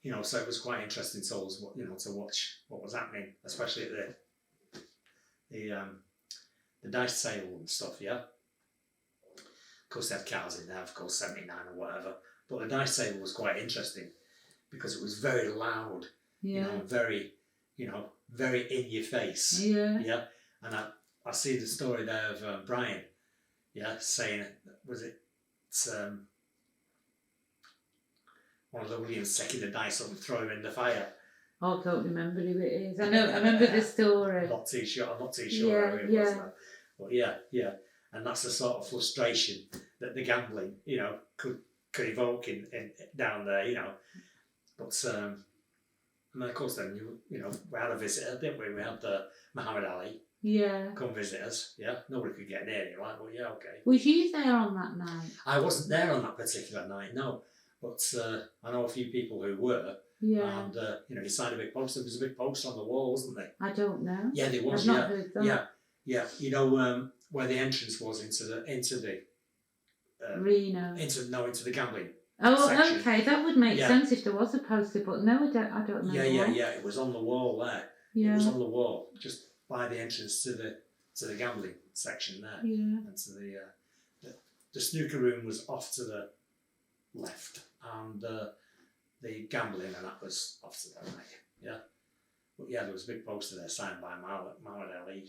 And so it was quite interesting to us, to watch what was happening, especially at the dice table and stuff. Yeah. Of course, they had cars in there, of course, 79 or whatever. But the dice table was quite interesting because it was very loud. Yeah. Very, very in your face. Yeah. Yeah. And I see the story there of Brian, saying, was it one of the Williams taking the dice up and throw him in the fire? Oh, I can't remember who it is. I remember the story. I'm not too sure who it was now. But yeah. And that's the sort of frustration that the gambling, could evoke in down there, But and of course then we had a visitor, didn't we? We had Muhammad Ali. Yeah. Come visit us. Yeah. Nobody could get near him. Like, well, yeah, okay. Was you there on that night? I wasn't there on that particular night, no. But I know a few people who were. Yeah. And he signed a big poster. There was a big poster on the wall, wasn't there? I don't know. Yeah, there was. I've not heard that. Yeah. Where the entrance was into the Reno. into the gambling. Oh, section. Okay, that would make sense if there was a poster, but no, I don't know. Yeah. It was on the wall there. Yeah. It was on the wall, just by the entrance to the gambling section there. Yeah. And to the snooker room was off to the left, and the gambling and that was off to the right. Yeah. But yeah, there was a big poster there signed by Muhammad Ali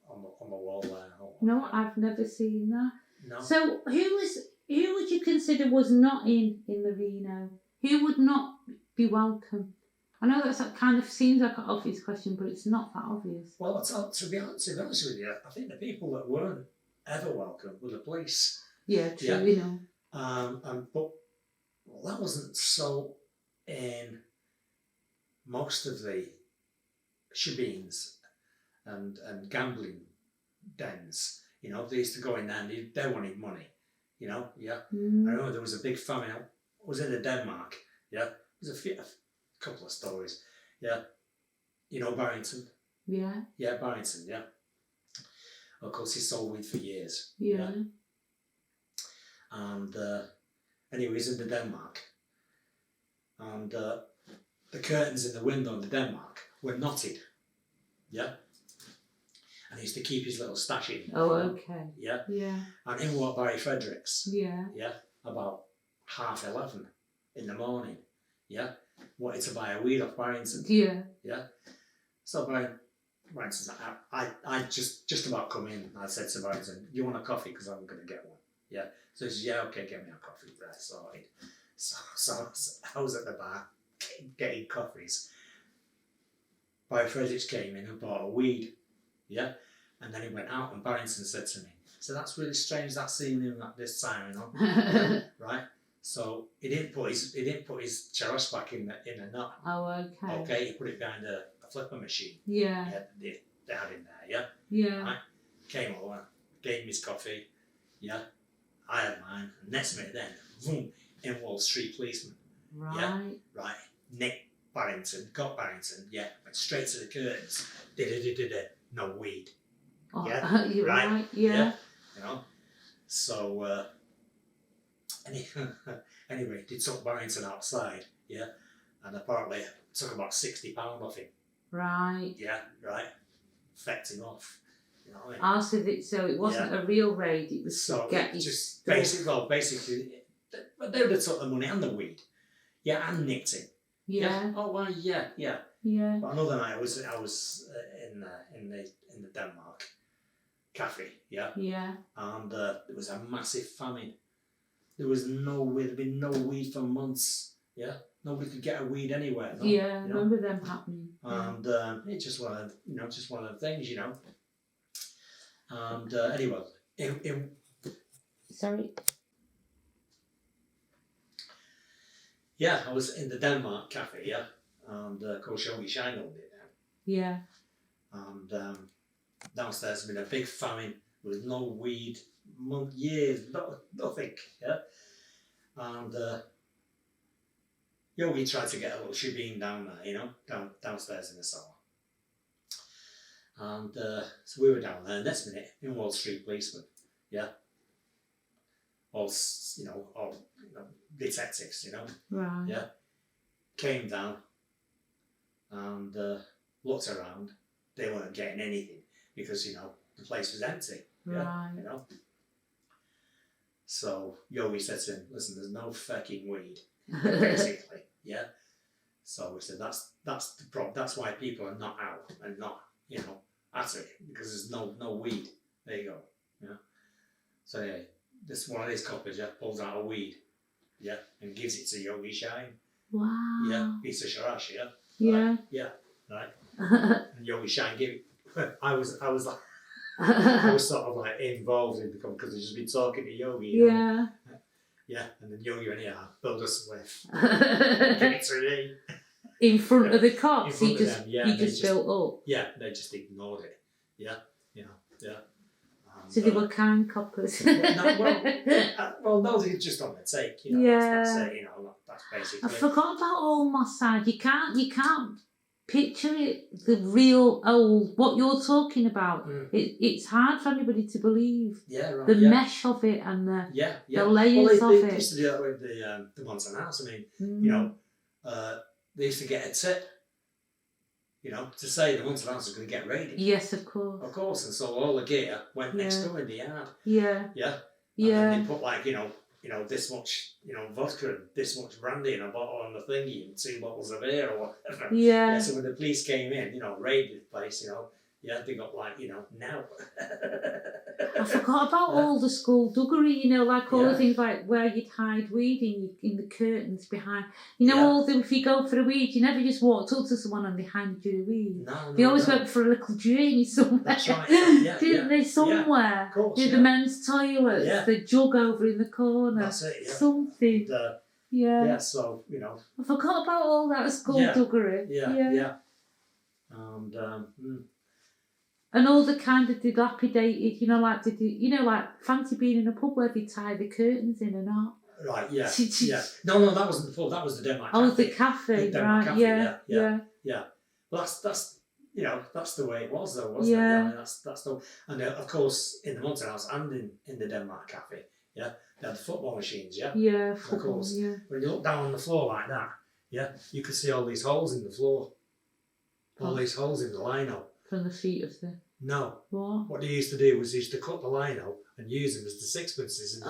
on the wall there. No, I've never seen that. No. So who would you consider was not in the Reno? Who would not be welcome? I know that kind of seems like an obvious question, but it's not that obvious. Well, to be honest with you, I think the people that weren't ever welcome were the police. Yeah, true. But that wasn't so in most of the shebeens and gambling dens. They used to go in there and they wanted money. I remember there was a big famine. I was in Denmark. Yeah, there's a couple of stories. Yeah, Barrington. Yeah. Yeah, Barrington. Yeah. Of course, he sold weed for years. Yeah. And anyway, he's in Denmark, and the curtains in the window in Denmark were knotted. Yeah. And he used to keep his little stash in. Oh, okay. Yeah. Yeah. And in walked Barry Fredericks. Yeah. Yeah. About 11:30 in the morning. Yeah. Wanted to buy a weed off Barrington. Yeah. Yeah. So Barrington's like, I just about come in. I said to Barrington, "You want a coffee? Because I'm going to get one." Yeah. So he says, "Yeah, okay, get me a coffee." Right, sorted. So I was at the bar getting coffees. Barry Fredericks came in and bought a weed. Yeah. And then he went out and Barrington said to me, So that's really strange, that ceiling, that this siren on, right? So he didn't put his chalice back in a nut. Oh, okay. Okay, he put it behind a flipper machine. Yeah. They had in there, yeah. Yeah. Right? Came over, gave him his coffee, yeah. I had mine. And next minute then, boom, in Wall Street policeman. Right. Yeah, right. Nick Barrington, got Barrington, yeah, went straight to the curtains. No weed. Oh, Yeah, you're right. Yeah. You know, so anyway, they took Barrington outside, yeah, and apparently took about £60 off him. Right. Yeah, right. Fecked him off. You know what I mean? So it wasn't a real raid. It was so to get just basically, they would have took the money and the weed, yeah, and nicked him. Yeah. Oh well, yeah. Yeah. But another night I was in the Denmark cafe, yeah. Yeah. And there was a massive famine. There'd been no weed for months, yeah. Nobody could get a weed anywhere. No, Yeah, I you know? remember them happening. And it's just one of the things, you know. And anyway, Sorry. yeah, I was in the Denmark cafe, yeah, and of course Yogi Shine owned it now. Yeah. And downstairs had been a big famine. There was no weed, years, nothing, yeah. And Yogi tried to get a little shebeen down there, you know, downstairs in the cellar. And so we were down there. Next minute, in Wall Street policeman, yeah, all detectives, you know, Right. yeah, came down and looked around. They weren't getting anything because, you know, the place was empty. Yeah, Right. you know. So Yogi said to him, "Listen, there's no fucking weed," basically. Yeah. So we said that's the problem. That's why people are not out and not, you know, at it, because there's no weed. There you go. Yeah. So yeah, this one of these coppers, yeah, pulls out a weed, yeah, and gives it to Yogi Shine. Wow. Yeah, piece of sharash, yeah. Yeah. Right. Yeah. Right. And Yogi Shine gave it. I was like. I was sort of like involved in because I'd just been talking to Yogi. You know? Yeah, and then Yogi went, "Yeah, build us a spliff. Give it to me." In front of the cops, he just built up. Yeah, they just ignored it. Yeah, you know, yeah. So they were kind coppers. Well, no, they're just on the take. You know, that's it. You know, that's basically. I forgot about Almost Side. You can't picture it, the real old, what you're talking about. It's hard for anybody to believe. Yeah, right. The mesh of it and the layers of it. They used to do that with the Monson House. I mean, you know, they used to get a tip, you know, to say the Monson House was going to get raided. Yes, of course. Of course, and so all the gear went next door in the yard. Yeah. Yeah. Yeah. And they put like, you know, this much, you know, vodka and this much brandy in a bottle on the thingy and 2 bottles of beer or whatever. Yeah. So when the police came in, you know, raided the place, you know, yeah, they got like, you know, now. I forgot about all the skullduggery, you know, like all the things like where you'd hide weed in the curtains behind. You know, all the, if you go for a weed, you never just walked up to someone and they handed you the weed. No, they always went for a little journey somewhere. That's right. Yeah, Didn't they? Somewhere. Yeah, of course, the men's toilets, the jug over in the corner. That's it, yeah. Something. Yeah, so, you know. I forgot about all that skullduggery. Yeah. And all the kind of dilapidated, you know, like fancy being in a pub where they tie the curtains in and out. Right, yeah, yeah. No, that wasn't the pub. That was the Denmark cafe. Oh, the cafe, Denmark right? Cafe, Yeah. Well, that's you know, that's the way it was, though, wasn't it? Yeah, I mean, that's the, and of course in the Monson House and in the Denmark cafe, yeah, they had the football machines, yeah. Yeah, football, of course. Yeah. When you look down on the floor like that, yeah, you could see all these holes in the floor, all these holes in the lino. From the feet of the. No. What? What they used to do was they used to cut the lino and use them as the sixpences in the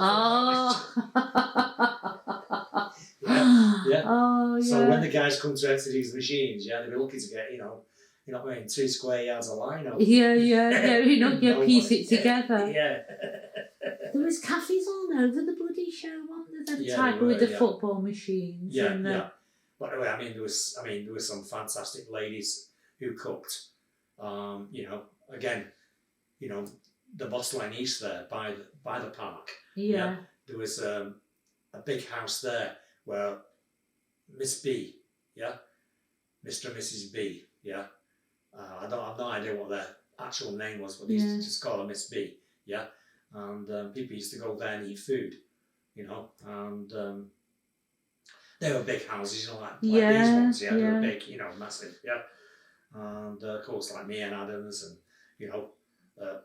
yeah. Oh, yeah. So when the guys come to empty these machines, yeah, they'd be lucky to get, you know what I mean, 2 square yards of lino. Yeah, you know, you piece it together. Yeah. There was cafes all over the bloody show, weren't there? The type with the football machines. Yeah. But anyway, I mean, there was some fantastic ladies who cooked. You know, again, you know, the Boss Line East there by the park. Yeah. There was a big house there where Miss B, Mr. and Mrs. B, I have no idea what their actual name was, but they used to just call her Miss B, and people used to go there and eat food, and they were big houses, like these ones, they were big, massive, and of course like me and Adams and,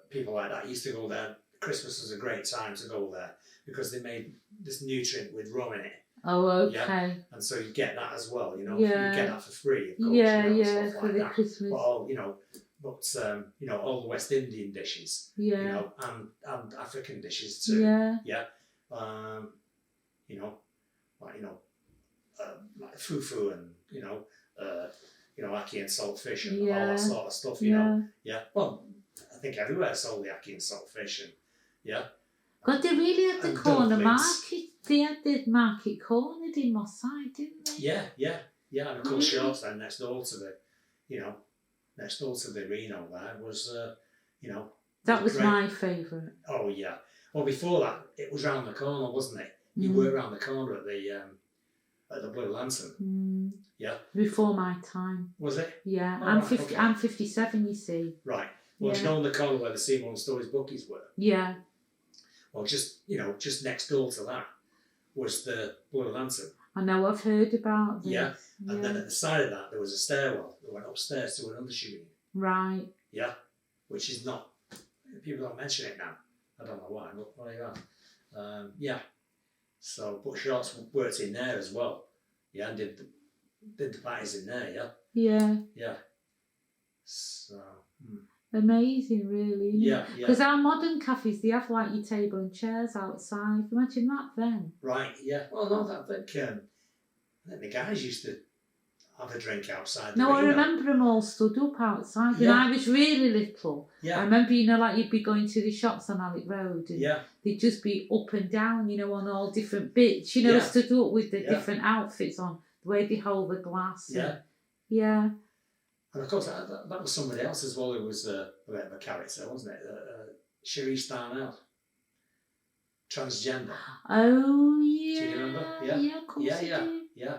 people like that used to go there. Christmas was a great time to go there because they made this nutrient with rum in it. Oh, okay. Yeah? And so you get that as well, you get that for free, of course. Stuff for like the that. Christmas. But all, all the West Indian dishes, and African dishes too. Like fufu and, ackee and saltfish and all that sort of stuff, Well, I think everywhere sold the ackee and saltfish and, God, they really had the and corner dumplings. market. They had the market cornered in Moss Side, didn't they? Yeah, and of course Shorts then next door to the Reno there was, That was great. my favourite. Oh yeah. Well, before that, it was round the corner, wasn't it? You were round the corner at the Blue Lantern. Yeah. Before my time. Was it? Yeah, Oh, I'm right, 50. okay. I'm 57. You see. Right. Well, you know on the corner where the Seymour Stories bookies were. Yeah. Well, just next door to that was the Blue Lantern. I know. I've heard about this. Yeah. And then at the side of that there was a stairwell that went upstairs to another shooting. Right. Yeah. Which is not. People don't mention it now. I don't know why, but there you are. So, but Shorts worked in there as well. Yeah, and did the parties in there. Yeah. So. Amazing, really. Isn't Yeah. Because our modern cafes, they have like your table and chairs outside. Imagine that then. Right. Yeah. Well, no, I think the guys used to have a drink outside. No, I remember them all stood up outside when I was really little. Yeah. I remember, like you'd be going to the shops on Alec Road and they'd just be up and down, on all different bits, stood up with the different outfits on, the way they hold the glass. Yeah. And of course, that was somebody else as well who was a bit of a character, wasn't it? Cherise Darnell. Transgender. Oh, yeah. Do you remember? Yeah, of course I do. Yeah.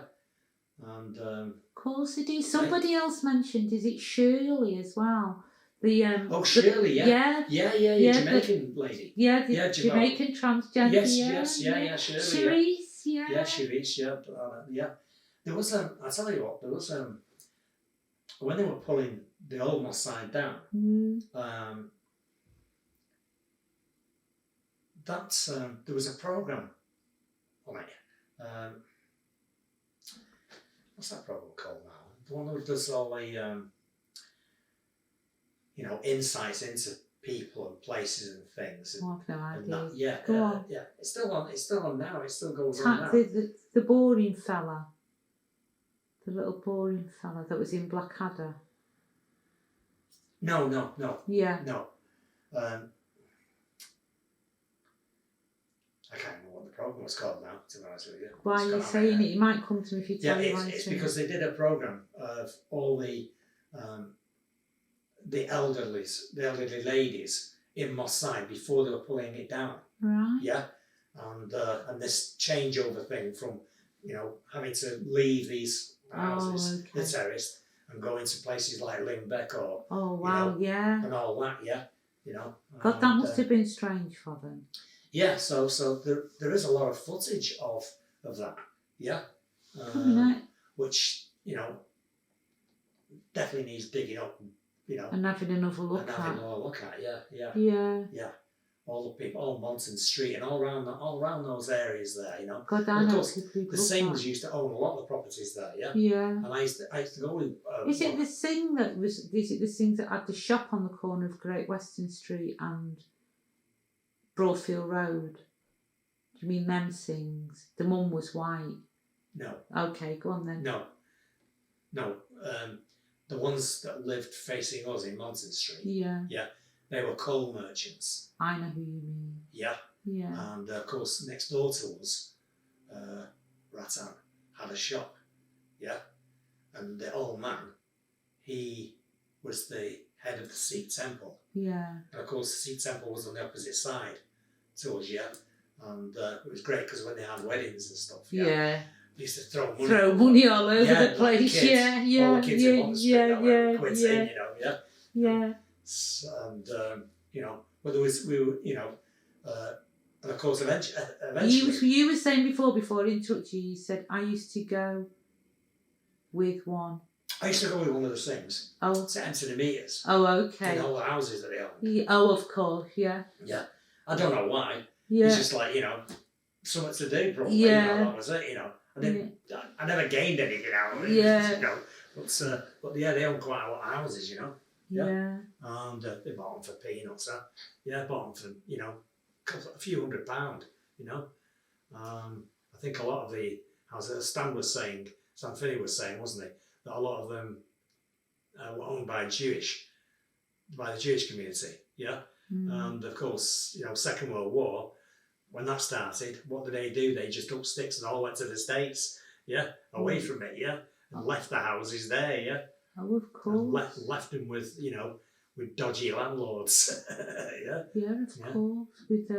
And of course I do. Somebody else mentioned, is it Shirley as well? Shirley, Yeah, Jamaican lady. Yeah, the Jamaican transgender. Yes, Shirley. Cherise, Yeah, Cherise, yeah. There was I tell you what, there was when they were pulling the old Moss Side down, there was a programme on it. What's that programme called now? The one that does all the, insights into people and places and things. And, I've no idea. Yeah. It's still on now. It still goes on now. The boring fella. The little boring fella that was in Blackadder. No. Yeah. No. I can't remember what the programme was called now, to be honest with you. Why are you saying it? You might come to me if you tell me why. It's because they did a programme of all the elderly ladies in Moss Side before they were pulling it down. Right. Yeah. And this changeover thing from, having to leave these houses, the terrace, and go into places like Limbeck or and all that, God, that must have been strange for them. Yeah, so there is a lot of footage of that, which definitely needs digging up, and having another look at. Yeah. All the people, all Monson Street, and all around those areas there, God, and of course, the Sings used to own a lot of the properties there, Yeah. And I used to go with. Is it the Sings that had the shop on the corner of Great Western Street and Broadfield Road? Do you mean them Sings? The mum was white. No. Okay, go on then. No. The ones that lived facing us in Monson Street. Yeah. Yeah. They were coal merchants. I know who you mean. Yeah. Yeah. And of course, next door to us, Ratan had a shop. Yeah. And the old man, he was the head of the Sikh temple. Yeah. And of course, the Sikh temple was on the opposite side to us, yeah. And it was great because when they had weddings and stuff, Yeah. they used to throw money. Throw money all over the like place. kids, Yeah, yeah, all the kids in Bond Street, that were quids in, yeah. you know, yeah. Yeah. And you know, but there was you know, and of course eventually You were saying before I interrupted you said I used to go with one. I used to go with one of the things to enter the meters. Oh, okay. In all the houses that they owned. Yeah, oh, of course, yeah. Yeah, I don't know why. Yeah. It's just like, you know, something to do probably. Yeah. You know, that was it. You know, I never gained anything out of it. Yeah. You know, but yeah, they own quite a lot of houses. You know. Yeah. And they bought them for peanuts. Yeah, bought them for, you know, a few £100. You know. I think a lot of the houses, Stan Finney was saying, wasn't he, that a lot of them were owned by the Jewish community. Yeah. And of course, you know, Second World War, when that started, what did they do? They just took sticks and all went to the States, yeah, away from it, yeah, and left the houses there, yeah. Oh, of course. And left them with, you know, with dodgy landlords, yeah. Yeah, of course, with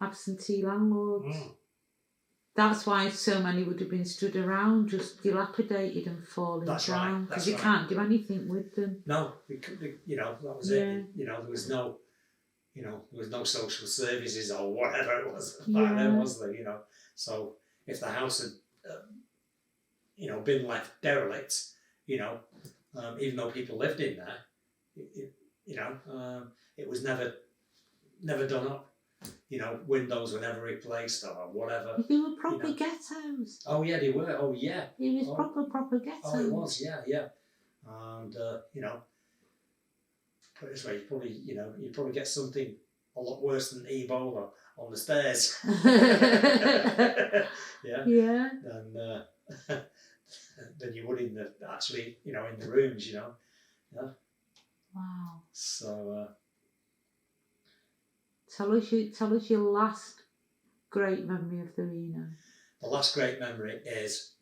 absentee landlords. That's why so many would have been stood around, just dilapidated and falling down, because you can't do anything with them. No, you know, that was it. You know, there was no, you know, there was no social services or whatever it was back then, was there? You know, so if the house had, you know, been left derelict, you know, even though people lived in there, you know, it was never done up. You know, windows were never replaced or whatever. They were proper ghettos. Oh yeah, they were. Oh yeah. It was proper ghettos. Oh, it was. Yeah, yeah. And you know, put it this way, you probably get something a lot worse than Ebola on the stairs. Yeah. Yeah. Than you would in the in the rooms. You know. Yeah. Wow. So. Tell us your last great memory of the Reno. The last great memory is,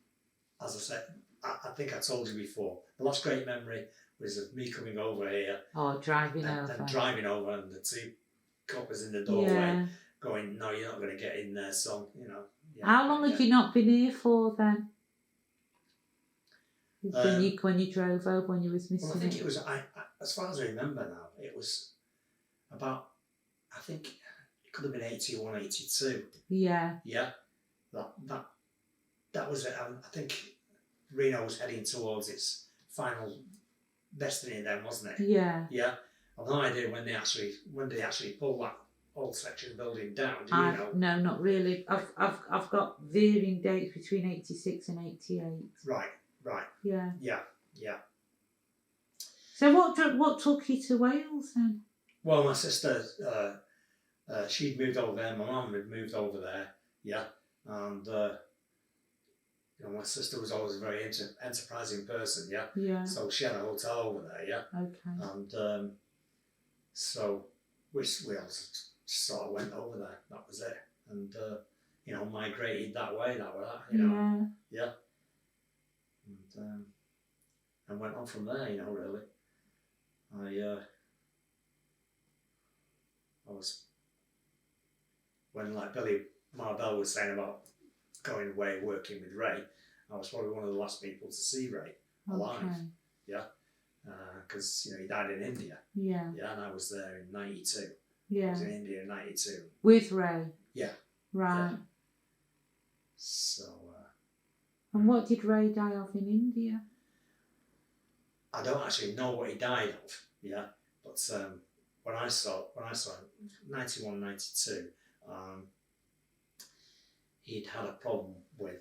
as I said, I think I told you before, the last great memory was of me coming over here. Oh, driving over. And driving over and the two coppers in the doorway going, no, you're not going to get in there, so, you know. Yeah, how long had you not been here for then? When you drove over, when you was missing I think it was, as far as I remember now, it was about, I think it could have been 81, 82. Yeah. Yeah. That was it. I think Reno was heading towards its final destiny then, wasn't it? Yeah. Yeah. I've no idea when they actually pulled that old section building down. Do you know? No, not really. I've got varying dates between 86 and 88. Right. Yeah. Yeah. Yeah. So what took you to Wales then? Well, my sister, she'd moved over there. My mum had moved over there. Yeah, and my sister was always a very enterprising person. Yeah. Yeah. So she had a hotel over there. Yeah. Okay. And so we all sort of went over there. That was it. And migrated that way. You know. Yeah. Yeah. And went on from there. You know, really. I was, when like Billy Marbell was saying about going away working with Ray, I was probably one of the last people to see Ray alive. Okay. Yeah, because he died in India. Yeah. Yeah, and I was there in '92. Yeah. I was in India in '92. With Ray. Yeah. Right. Yeah. So. And what did Ray die of in India? I don't actually know what he died of. Yeah, but. When I saw him, 91, 92, he'd had a problem with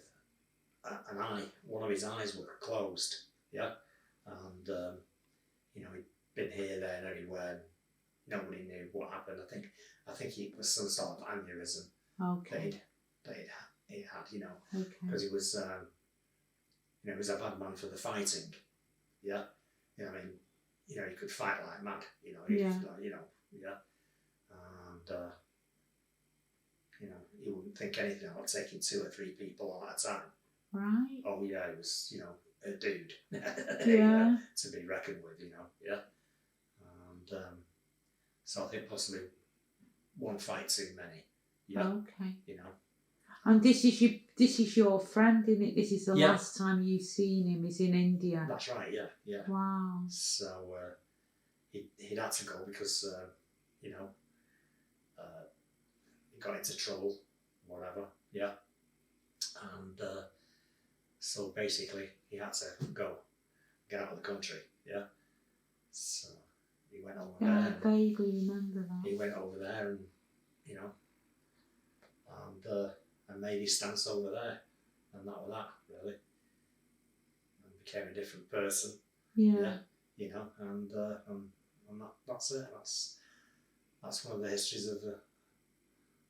an eye. One of his eyes were closed, yeah, and he'd been here, there, and everywhere. Nobody knew what happened. I think it was some sort of aneurysm. Okay. That he had, because he was, he was a bad man for the fighting, yeah. I mean. He could fight like mad, yeah. And, he wouldn't think anything about taking 2 or 3 people at a time. Right. Oh, yeah, he was, a dude. Yeah. To be reckoned with, yeah. and so I think possibly one fight too many. Yeah. Okay. You know. And this is your friend, isn't it? This is the Yeah. last time you've seen him. He's in India. That's right. Yeah. Yeah. Wow. So he'd had to go because you know he got into trouble, whatever. Yeah. And so basically he had to go, get out of the country. Yeah. So he went over Yeah, there. I vaguely remember that. He went over there and, you know, and made his stance over there. And that was that, really. And became a different person. Yeah. You know, and that's it. That's one of the histories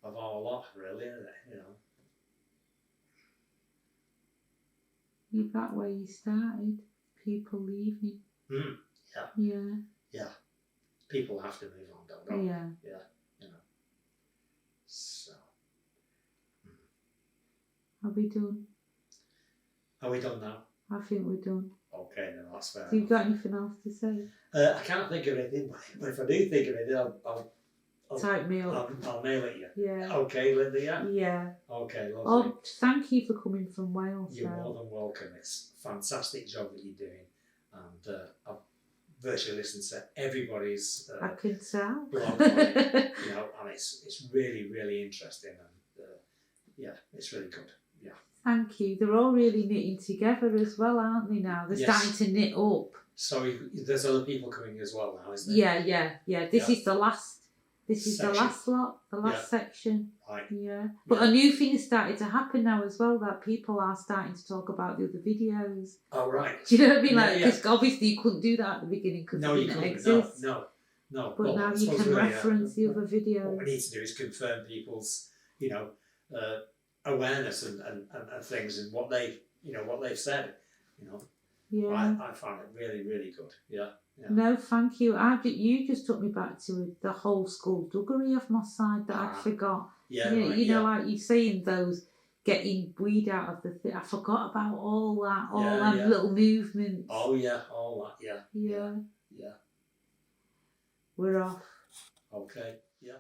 of our lot, really, isn't it? You know. You're back where you started. People leaving. Mm, yeah. Yeah. Yeah. People have to move on, don't they? Yeah. Yeah. You know. So. Are we done? Are we done now? I think we're done. Okay, then that's fair. Have you got anything else to say? I can't think of anything, but if I do think of anything, I'll Type me up. I'll mail it you. Yeah. Okay, Linda, yeah? Yeah. Okay, lovely. Oh, thank you for coming from Wales. You're though. more than welcome. It's a fantastic job that you're doing. And I've virtually listened to everybody's I can tell. blog on it, you know, and it's really, really interesting. And yeah, it's really good. Yeah. Thank you. They're all really knitting together as well, aren't they now? They're Yes. starting to knit up. So there's other people coming as well now, isn't there? Yeah. This Yeah. is the last. This is Section. the last lot, the last section. Right. Yeah. But a new thing has started to happen now as well, that people are starting to talk about the other videos. Oh, right. Do you know what I mean? Yeah, Like, because obviously you couldn't do that at the beginning because No, it you didn't couldn't. exist. No. But Well, now I you suppose can really, reference the other what videos. we need to do is confirm people's, you know, awareness and things and what they've said. You know, Yeah. I find it really, really good. Yeah. No, thank you. You just took me back to the whole skullduggery of my side that I forgot. Yeah. You, right, you know, like you're saying those getting weed out of the thing. I forgot about all that, them little movements. Oh yeah, all that. Yeah. Yeah. Yeah. We're off. Okay. Yeah.